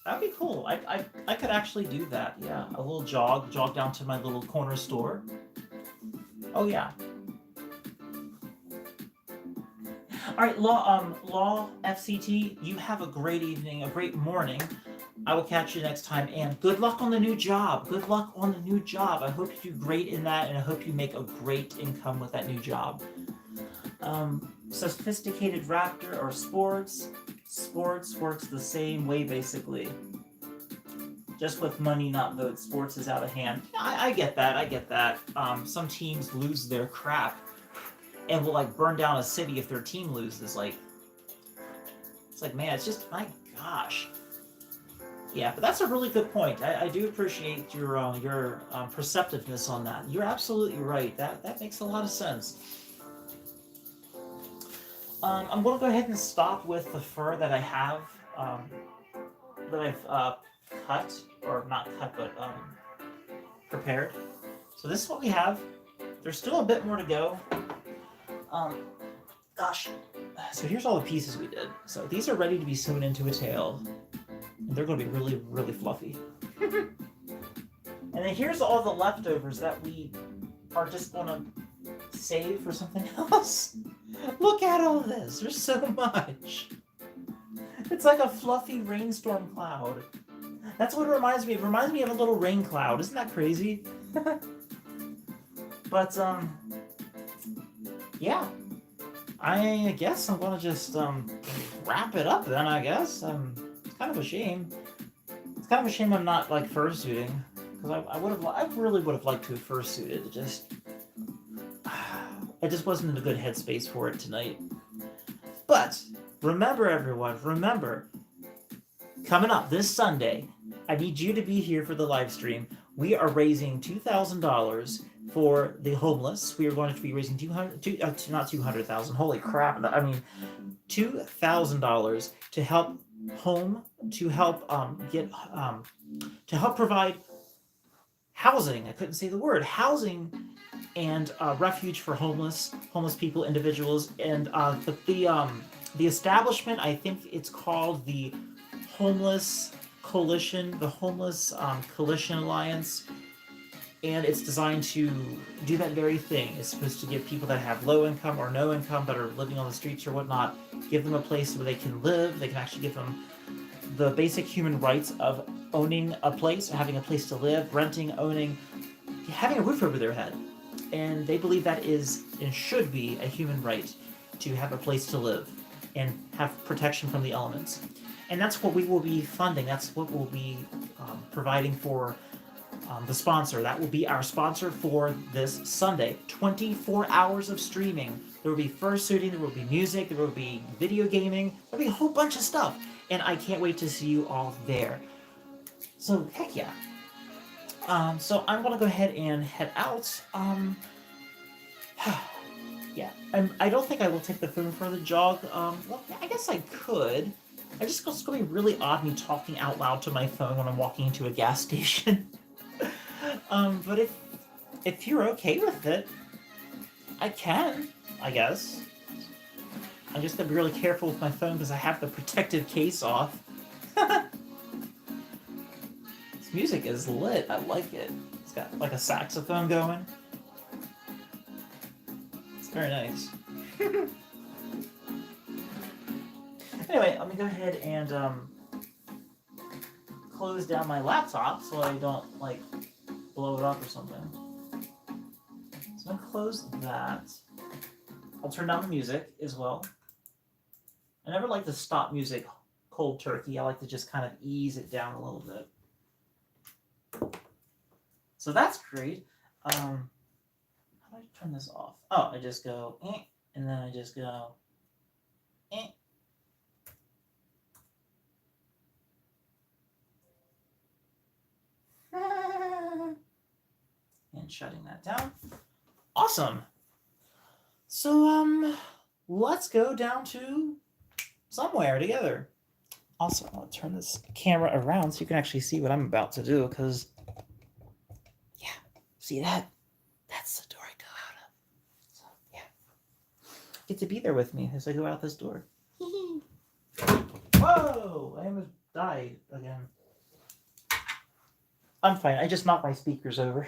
That'd be cool. I could actually do that. Yeah, a little jog down to my little corner store. Oh yeah. All right, Law FCT. You have a great evening, a great morning. I will catch you next time, and good luck on the new job. Good luck on the new job. I hope you do great in that, and I hope you make a great income with that new job. Sophisticated Raptor or Sports works the same way, basically. Just with money, not votes. Sports is out of hand. I get that. Some teams lose their crap and will like burn down a city if their team loses. It's like, man, it's just, my gosh. Yeah, but that's a really good point. I do appreciate your perceptiveness on that. You're absolutely right. That makes a lot of sense. I'm going to go ahead and stop with the fur that I have, that I've cut, or not cut, but prepared. So this is what we have. There's still a bit more to go. Gosh. So here's all the pieces we did. So these are ready to be sewn into a tail. And they're going to be really, really fluffy. And then here's all the leftovers that we are just going to save for something else. Look at all this. There's so much. It's like a fluffy rainstorm cloud. That's what it reminds me of. It reminds me of a little rain cloud. Isn't that crazy? But, yeah. I guess I'm going to just wrap it up then, I guess. It's kind of a shame. It's kind of a shame I'm not, like, fursuiting. Because I really would have liked to have fursuited. I just wasn't in a good headspace for it tonight. But remember, everyone, remember, coming up this Sunday, I need you to be here for the live stream. We are raising $2,000 for the homeless. We are going to be raising not 200,000. Holy crap! I mean, $2,000 to help provide housing. I couldn't say the word housing and refuge for homeless people, individuals, and the establishment. I think it's called the Homeless Coalition, the Homeless Coalition Alliance, and it's designed to do that very thing. It's supposed to give people that have low income or no income that are living on the streets or whatnot, give them a place where they can live. They can actually give them the basic human rights of owning a place, having a place to live, renting, owning, having a roof over their head. And they believe that is and should be a human right to have a place to live and have protection from the elements. And that's what we will be funding. That's what we'll be providing for the sponsor. That will be our sponsor for this Sunday. 24 hours of streaming. There will be fursuiting, there will be music, there will be video gaming, there will be a whole bunch of stuff. And I can't wait to see you all there. So, heck yeah. So I'm going to go ahead and head out. Yeah. I don't think I will take the phone for the jog. Well, I guess I could. It's going to be really odd me talking out loud to my phone when I'm walking into a gas station. But if you're okay with it, I can, I guess. I'm just going to be really careful with my phone because I have the protective case off. This music is lit. I like it. It's got like a saxophone going. It's very nice. Anyway, let me go ahead and close down my laptop so I don't like blow it up or something. So I'm gonna close that. I'll turn down the music as well. I never like to stop music cold turkey. I like to just kind of ease it down a little bit. So that's great. How do I turn this off? Oh, I just go, and then I just go, and shutting that down. Awesome. So, let's go down to somewhere together. Also, I'll turn this camera around so you can actually see what I'm about to do, because, yeah, see that? That's the door I go out of. So, yeah. Get to be there with me as I go out this door. Whoa! I almost died again. I'm fine. I just knocked my speakers over.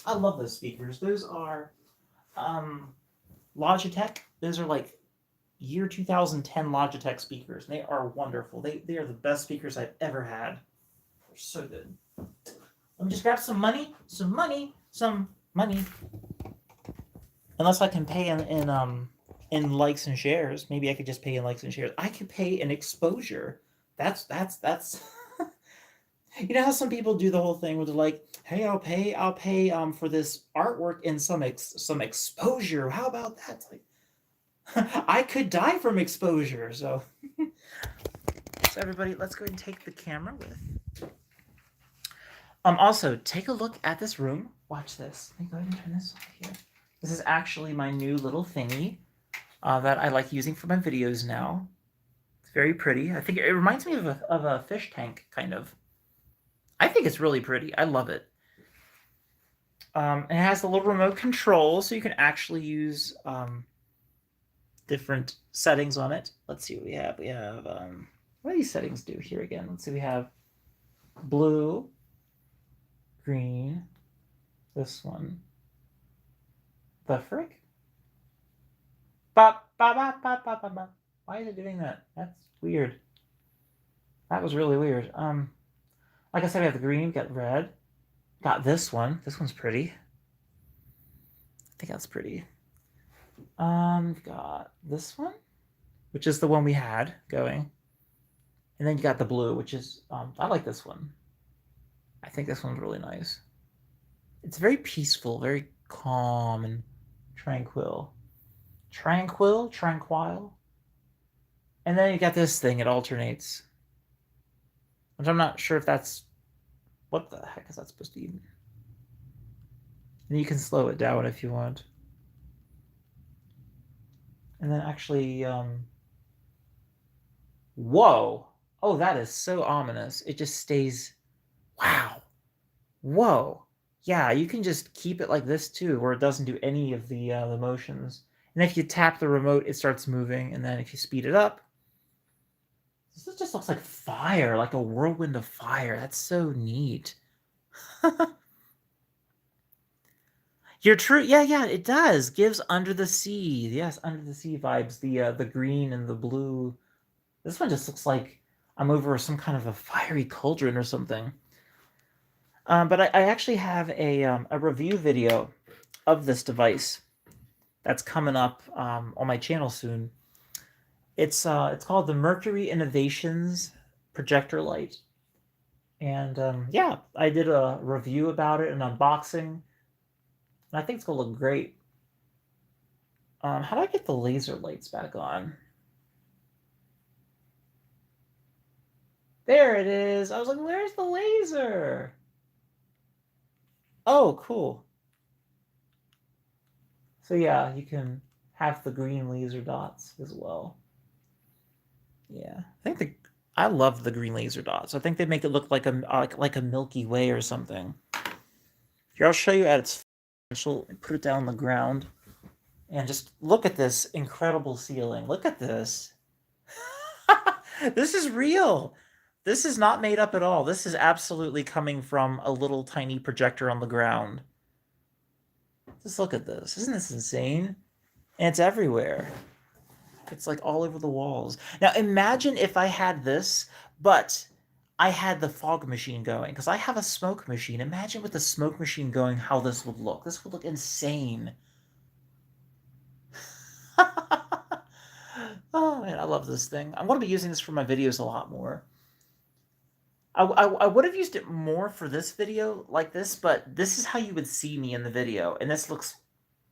I love those speakers. Those are Logitech. Those are like year 2010 Logitech speakers. They are wonderful. They are the best speakers I've ever had. They're so good. Let me just grab some money. Unless I can pay in likes and shares. Maybe I could just pay in likes and shares. I could pay in exposure. That's you know how some people do the whole thing where they're like, hey, I'll pay for this artwork in some exposure. How about that? It's like, I could die from exposure. So everybody, let's go ahead and take the camera with. Also, take a look at this room. Watch this. Let me go ahead and turn this off here. This is actually my new little thingy that I like using for my videos now. It's very pretty. I think it reminds me of a fish tank, kind of. I think it's really pretty. I love it. It has a little remote control, so you can actually use different settings on it. Let's see what we have. We have, what do these settings do here again? Let's see, we have blue, green, this one. The frick? Bop, bop, bop, bop, bop, bop, bop. Why is it doing that? That's weird. That was really weird. Like I said, we have the green, we got red. Got this one. This one's pretty. I think that's pretty. We've got this one, which is the one we had going. And then you got the blue, which is, I like this one. I think this one's really nice. It's very peaceful, very calm and tranquil. Tranquil? And then you got this thing, it alternates. Which I'm not sure if that's... What the heck is that supposed to be? And you can slow it down if you want. And then actually, whoa! Oh, that is so ominous. It just stays... Wow! Whoa! Yeah, you can just keep it like this too, where it doesn't do any of the motions. And if you tap the remote, it starts moving. And then if you speed it up, this just looks like fire, like a whirlwind of fire. That's so neat. You're true. Yeah, it does. Gives Under the Sea. Yes, Under the Sea vibes. The green and the blue. This one just looks like I'm over some kind of a fiery cauldron or something. But I actually have a review video of this device that's coming up on my channel soon. It's called the Mercury Innovations Projector Light. And yeah, I did a review about it, an unboxing. And I think it's going to look great. How do I get the laser lights back on? There it is. I was like, where's the laser? Oh, cool. So yeah, you can have the green laser dots as well. Yeah, I love the green laser dots. I think they make it look like a Milky Way or something. Here, I'll show you at its potential. Put it down on the ground, and just look at this incredible ceiling. Look at this. This is real. This is not made up at all. This is absolutely coming from a little tiny projector on the ground. Just look at this. Isn't this insane? And it's everywhere. It's like all over the walls. Now imagine if I had this, but I had the fog machine going, because I have a smoke machine. Imagine with the smoke machine going how this would look. This would look insane. Oh man, I love this thing. I'm going to be using this for my videos a lot more. I would have used it more for this video like this, but this is how you would see me in the video. And this looks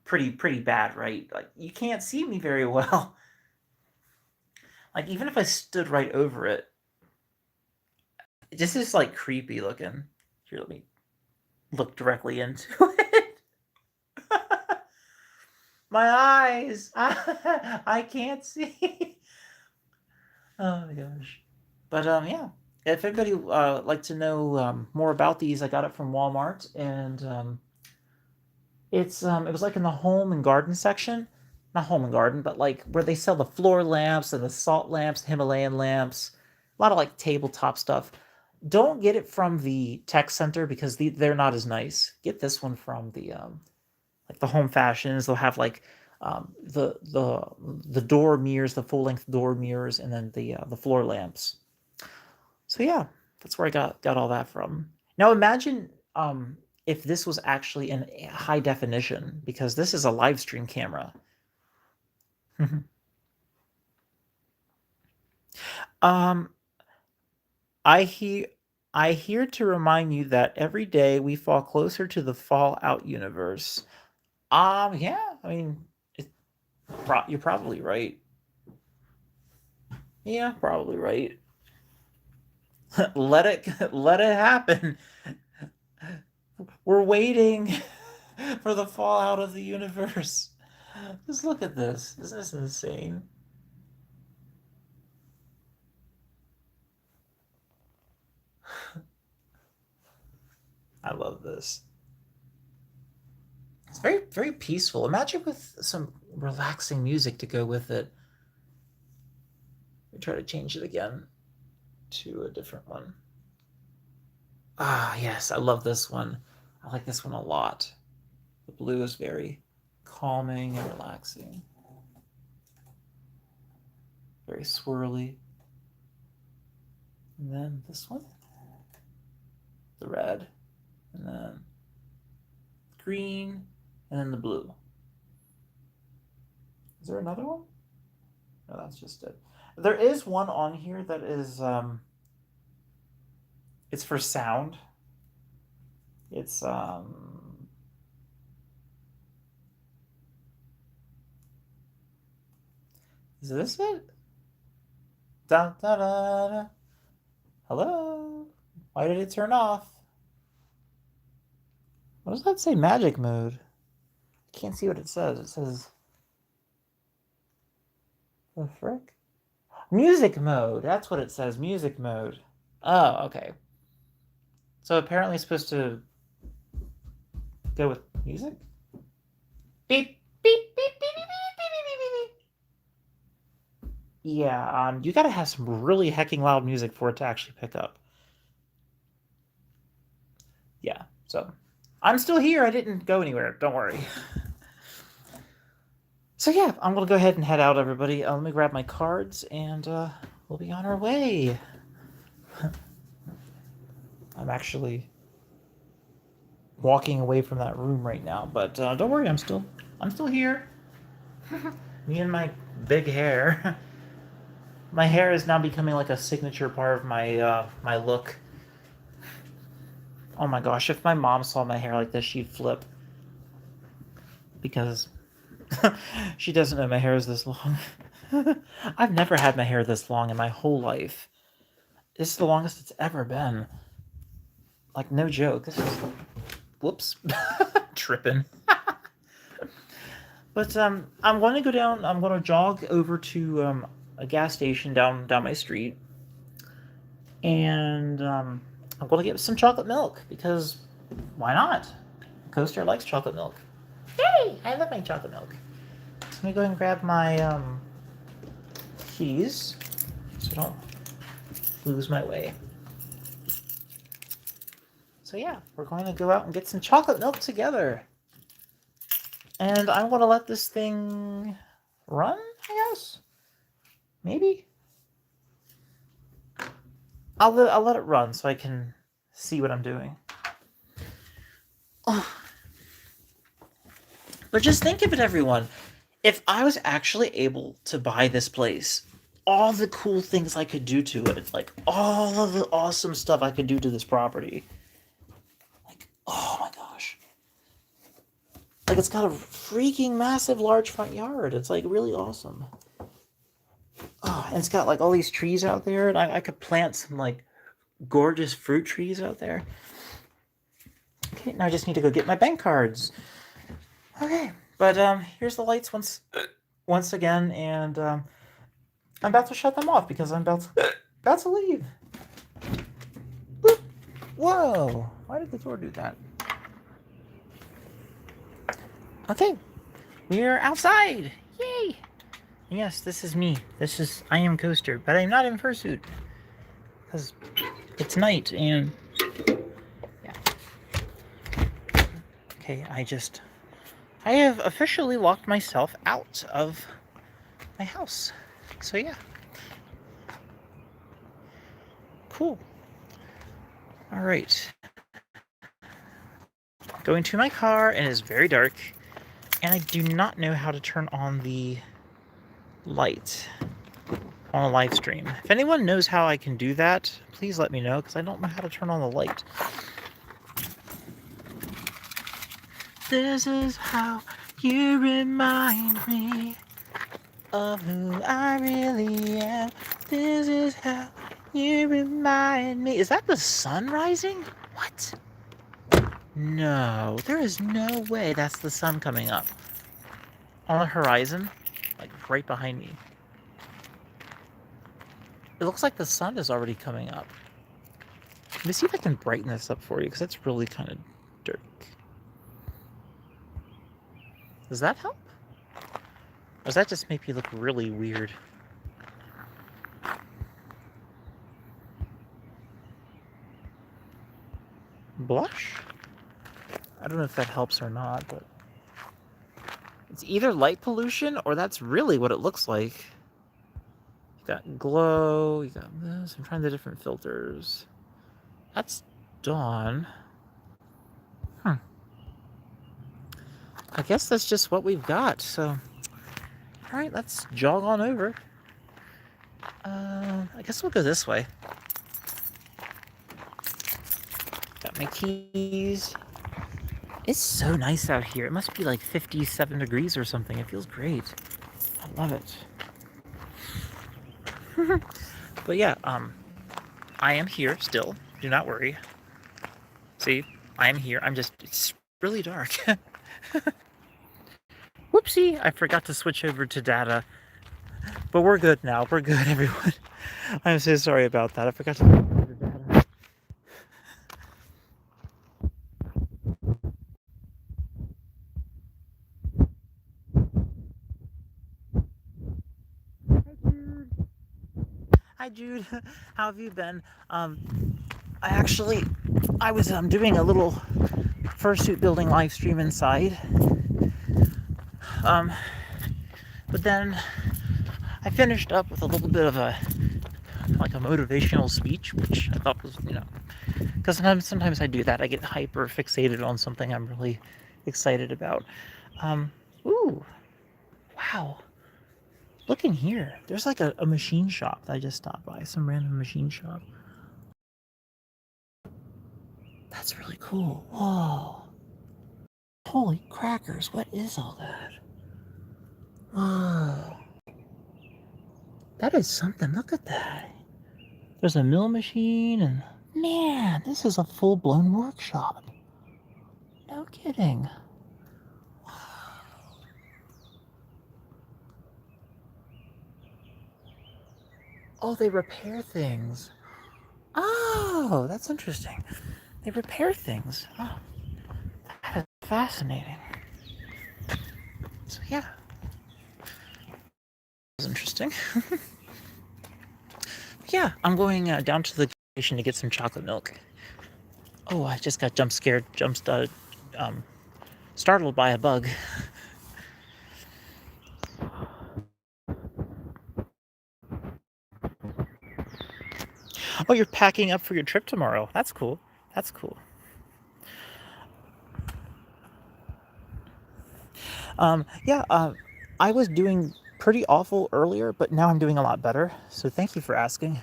pretty bad, right? Like, you can't see me very well. Like, even if I stood right over it, it just is, like, creepy looking. Here, let me look directly into it. My eyes! I can't see. Oh, my gosh. But, yeah. If anybody would like to know more about these, I got it from Walmart, and it was like in the home and garden section. Not home and garden, but like where they sell the floor lamps and the salt lamps, Himalayan lamps, a lot of like tabletop stuff. Don't get it from the tech center because they're not as nice. Get this one from the like the home fashions. They'll have like the door mirrors, the full length door mirrors, and then the floor lamps. So yeah, that's where I got all that from. Now imagine if this was actually in high definition, because this is a live stream camera. um, I hear to remind you that every day we fall closer to the Fallout universe. Yeah, I mean, you're probably right. Yeah, probably right. let it happen. We're waiting for the fallout of the universe. Just look at this. Isn't this insane? I love this. It's very peaceful. Imagine with some relaxing music to go with it. Let me try to change it again to a different one. Ah, yes, I love this one. I like this one a lot. The blue is very calming and relaxing. Very swirly. And then this one. The red. And then green. And then the blue. Is there another one? No, that's just it. There is one on here that is it's for sound. It's is this it? Da, da, da, da. Hello? Why did it turn off? What does that say? Magic mode. I can't see what it says. It says... The frick? Music mode. That's what it says. Music mode. Oh, okay. So apparently it's supposed to go with music? Beep, beep, beep, beep, beep, beep, beep, beep, beep, beep. Yeah, you gotta have some really hecking loud music for it to actually pick up. Yeah, so I'm still here. I didn't go anywhere. Don't worry. So yeah, I'm gonna go ahead and head out, everybody. Let me grab my cards, and we'll be on our way. I'm actually walking away from that room right now, but don't worry, I'm still here. Me and my big hair. My hair is now becoming like a signature part of my my look. Oh my gosh, if my mom saw my hair like this, she'd flip. Because she doesn't know my hair is this long. I've never had my hair this long in my whole life. This is the longest it's ever been. Like, no joke. This is... Whoops. Tripping. But I'm going to go down. I'm going to jog over to a gas station down my street. And I'm going to get some chocolate milk. Because why not? Coaster likes chocolate milk. Hey, I love my chocolate milk. So let me go and grab my keys so I don't lose my way. So yeah, we're going to go out and get some chocolate milk together. And I'm going to let this thing run, I guess? Maybe? I'll let it run so I can see what I'm doing. Oh. But just think of it, everyone. If I was actually able to buy this place, all the cool things I could do to it, like all of the awesome stuff I could do to this property. Like, oh my gosh. Like, it's got a freaking massive large front yard. It's like really awesome. Oh, and it's got like all these trees out there, and I could plant some like gorgeous fruit trees out there. Okay, now I just need to go get my bank cards. Okay, but here's the lights once again, and I'm about to shut them off because I'm about to leave. Boop. Whoa! Why did the door do that? Okay, we are outside. Yay! Yes, this is me. I am Coaster, but I'm not in fursuit because it's night and yeah. Okay, I have officially locked myself out of my house. So yeah. Cool. All right. Going to my car, and it is very dark, and I do not know how to turn on the light on a live stream. If anyone knows how I can do that, please let me know, because I don't know how to turn on the light. This is how you remind me of who I really am. This is how you remind me. Is that the sun rising? What? No, there is no way that's the sun coming up. On the horizon, like right behind me. It looks like the sun is already coming up. Let me see if I can brighten this up for you, because it's really kind of dark. Does that help? Or does that just make me look really weird? Blush? I don't know if that helps or not, but it's either light pollution or that's really what it looks like. You got glow, you got this. I'm trying the different filters. That's dawn. I guess that's just what we've got, so... Alright, let's jog on over. I guess we'll go this way. Got my keys. It's so nice out here. It must be like 57 degrees or something. It feels great. I love it. But yeah, I am here still. Do not worry. See, I am here. It's really dark. Whoopsie, I forgot to switch over to data. But we're good now. We're good, everyone. I'm so sorry about that. I forgot to switch over to data. Hi, Jude. How have you been? I was doing a little fursuit building live stream inside. But then I finished up with a little bit of a motivational speech, which I thought was, because sometimes I do that. I get hyper fixated on something I'm really excited about. Ooh, wow. Look in here. There's like a machine shop that I just stopped by. Some random machine shop. That's really cool. Whoa. Holy crackers, what is all that? Whoa. That is something. Look at that. There's a mill machine and... Man, this is a full-blown workshop. No kidding. Oh, they repair things. Oh, that's interesting. They repair things. Oh, that is fascinating. So yeah, that's interesting. Yeah, I'm going down to the station to get some chocolate milk. Oh, I just got startled by a bug. Oh, you're packing up for your trip tomorrow. That's cool. That's cool. I was doing pretty awful earlier, but now I'm doing a lot better. So thank you for asking.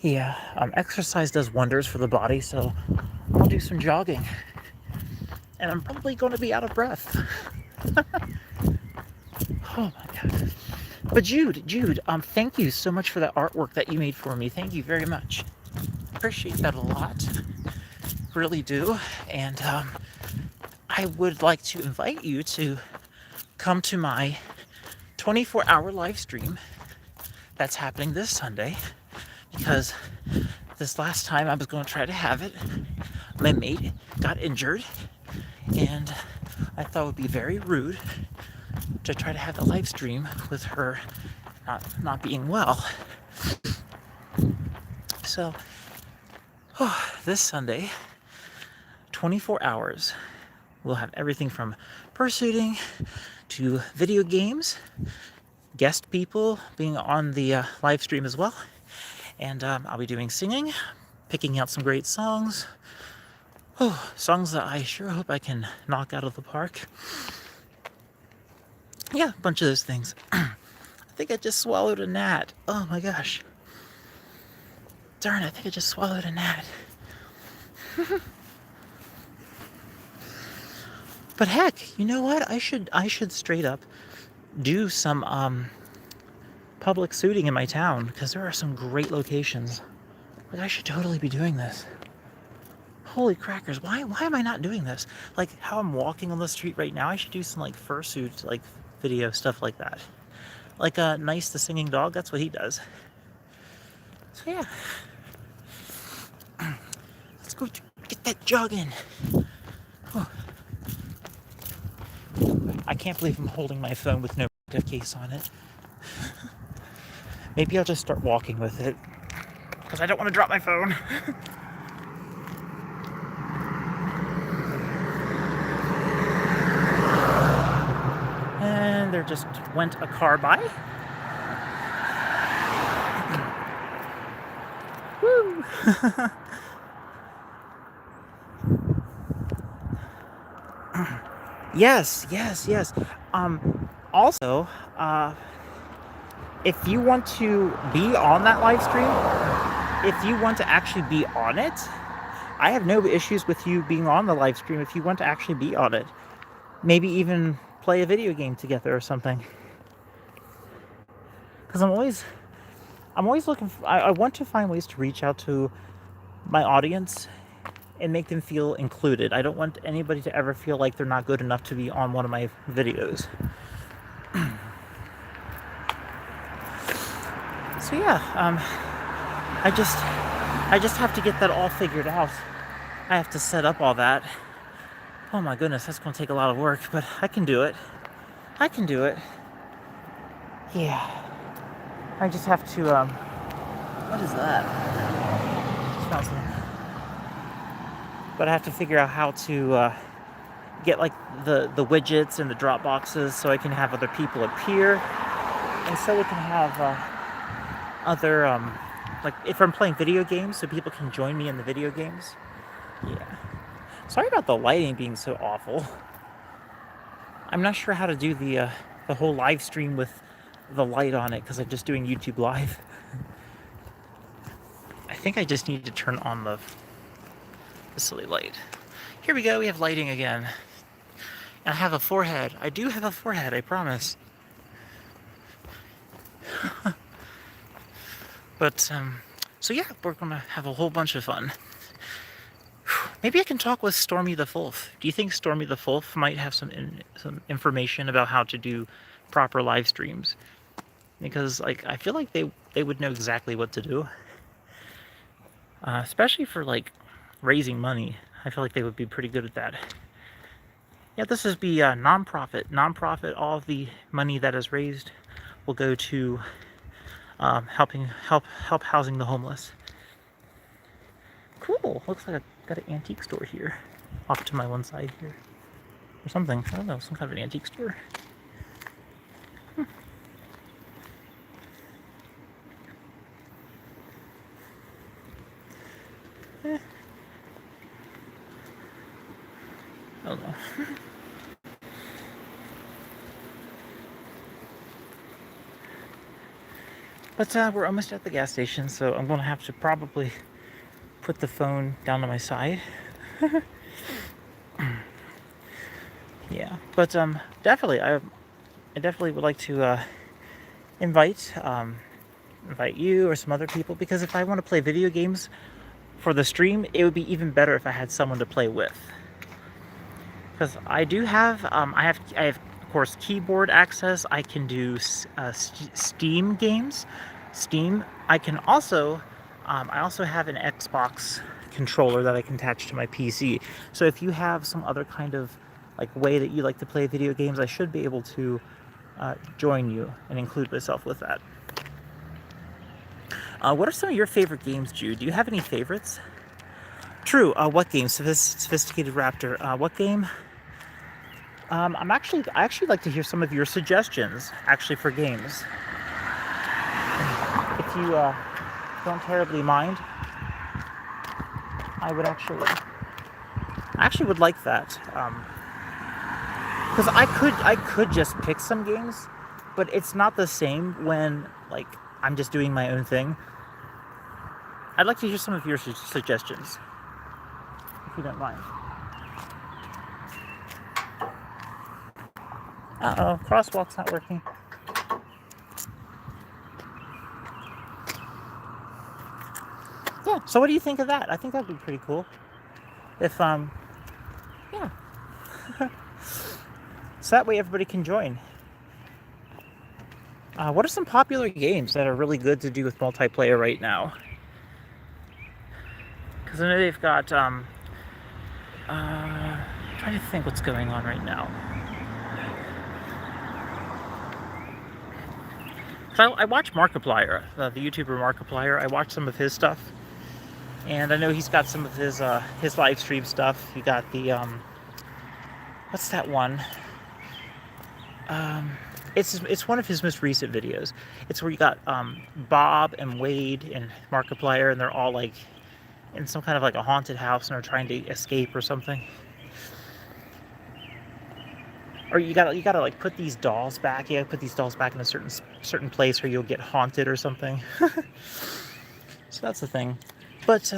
Yeah, exercise does wonders for the body, so I'll do some jogging. And I'm probably going to be out of breath. Oh my God. But Jude, thank you so much for that artwork that you made for me. Thank you very much. Appreciate that a lot. Really do. And I would like to invite you to come to my 24-hour live stream that's happening this Sunday, because this last time I was going to try to have it, my mate got injured, and I thought it would be very rude to try to have the live stream with her not being well. So, this Sunday, 24 hours, we'll have everything from fursuiting to video games, guest people being on the live stream as well, and I'll be doing singing, picking out some great songs. Oh, songs that I sure hope I can knock out of the park. Yeah, a bunch of those things. I think I just swallowed a gnat. Oh my gosh. Darn, I think I just swallowed a gnat. But heck, you know what? I should straight up do some public suiting in my town, because there are some great locations. Like, I should totally be doing this. Holy crackers, why am I not doing this? Like, how I'm walking on the street right now, I should do some, like, fursuit, like, video, stuff like that. Like, Nice the Singing Dog, that's what he does. So, yeah. Let's go get that jog in. Oh. I can't believe I'm holding my phone with no case on it. Maybe I'll just start walking with it, because I don't want to drop my phone. And there just went a car by. Woo! Yes. Also, if you want to be on that live stream, if you want to actually be on it, I have no issues with you being on the live stream if you want to actually be on it. Maybe even play a video game together or something. Because I'm always I'm always looking for, I want to find ways to reach out to my audience and make them feel included. I don't want anybody to ever feel like they're not good enough to be on one of my videos. So yeah, I just have to get that all figured out. I have to set up all that. Oh my goodness, that's going to take a lot of work, but I can do it. I can do it. Yeah. I just have to, what is that? Just found some. But I have to figure out how to get like the widgets and the drop boxes so I can have other people appear. And so we can have other, like if I'm playing video games so people can join me in the video games. Yeah. Sorry about the lighting being so awful. I'm not sure how to do the whole live stream with the light on it because I'm just doing YouTube Live. I think I just need to turn on the silly light. Here we go, we have lighting again. And I have a forehead. I do have a forehead, I promise. But, so yeah, we're gonna have a whole bunch of fun. Maybe I can talk with Stormy the Fulf. Do you think Stormy the Fulf might have some information about how to do proper live streams? Because, like, I feel like they would know exactly what to do. Especially for, like, raising money. I feel like they would be pretty good at that. Yeah, this is the non-profit. Non-profit, all of the money that is raised will go to help housing the homeless. Cool. Looks like I got an antique store here. Off to my one side here. Or something. I don't know, some kind of an antique store. I don't know. But we're almost at the gas station, so I'm going to have to probably put the phone down to my side. Yeah, but definitely, I definitely would like to invite you or some other people, because if I want to play video games for the stream, it would be even better if I had someone to play with. Because I do have, I have of course keyboard access. I can do Steam games. Steam. I can also, I also have an Xbox controller that I can attach to my PC. So if you have some other kind of like way that you like to play video games, I should be able to join you and include myself with that. What are some of your favorite games, Jude? Do you have any favorites? True. What game? Sophisticated Raptor. What game? I actually like to hear some of your suggestions, actually, for games. If you don't terribly mind, I actually would like that. Because I could just pick some games, but it's not the same when, like, I'm just doing my own thing. I'd like to hear some of your suggestions, if you don't mind. Uh-oh, crosswalk's not working. Yeah, so what do you think of that? I think that'd be pretty cool. If, yeah. So that way everybody can join. What are some popular games that are really good to do with multiplayer right now? Because I know they've got, I'm trying to think what's going on right now. So I watch Markiplier, the YouTuber Markiplier. I watch some of his stuff, and I know he's got some of his live stream stuff. He got the what's that one? It's one of his most recent videos. It's where you got Bob and Wade and Markiplier, and they're all like in some kind of like a haunted house, and are trying to escape or something. Or you gotta like put these dolls back. You gotta put these dolls back in a certain place, or you'll get haunted or something. So that's the thing. But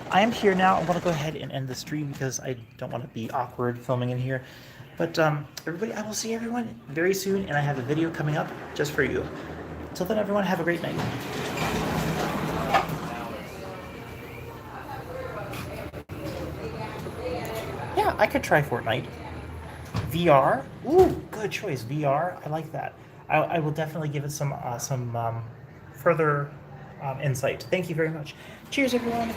I am here now. I want to go ahead and end the stream because I don't want to be awkward filming in here. But everybody, I will see everyone very soon, and I have a video coming up just for you. Till then, everyone, have a great night. Yeah, I could try Fortnite. VR? Ooh, good choice. VR. I like that. I will definitely give it some further insight. Thank you very much. Cheers, everyone.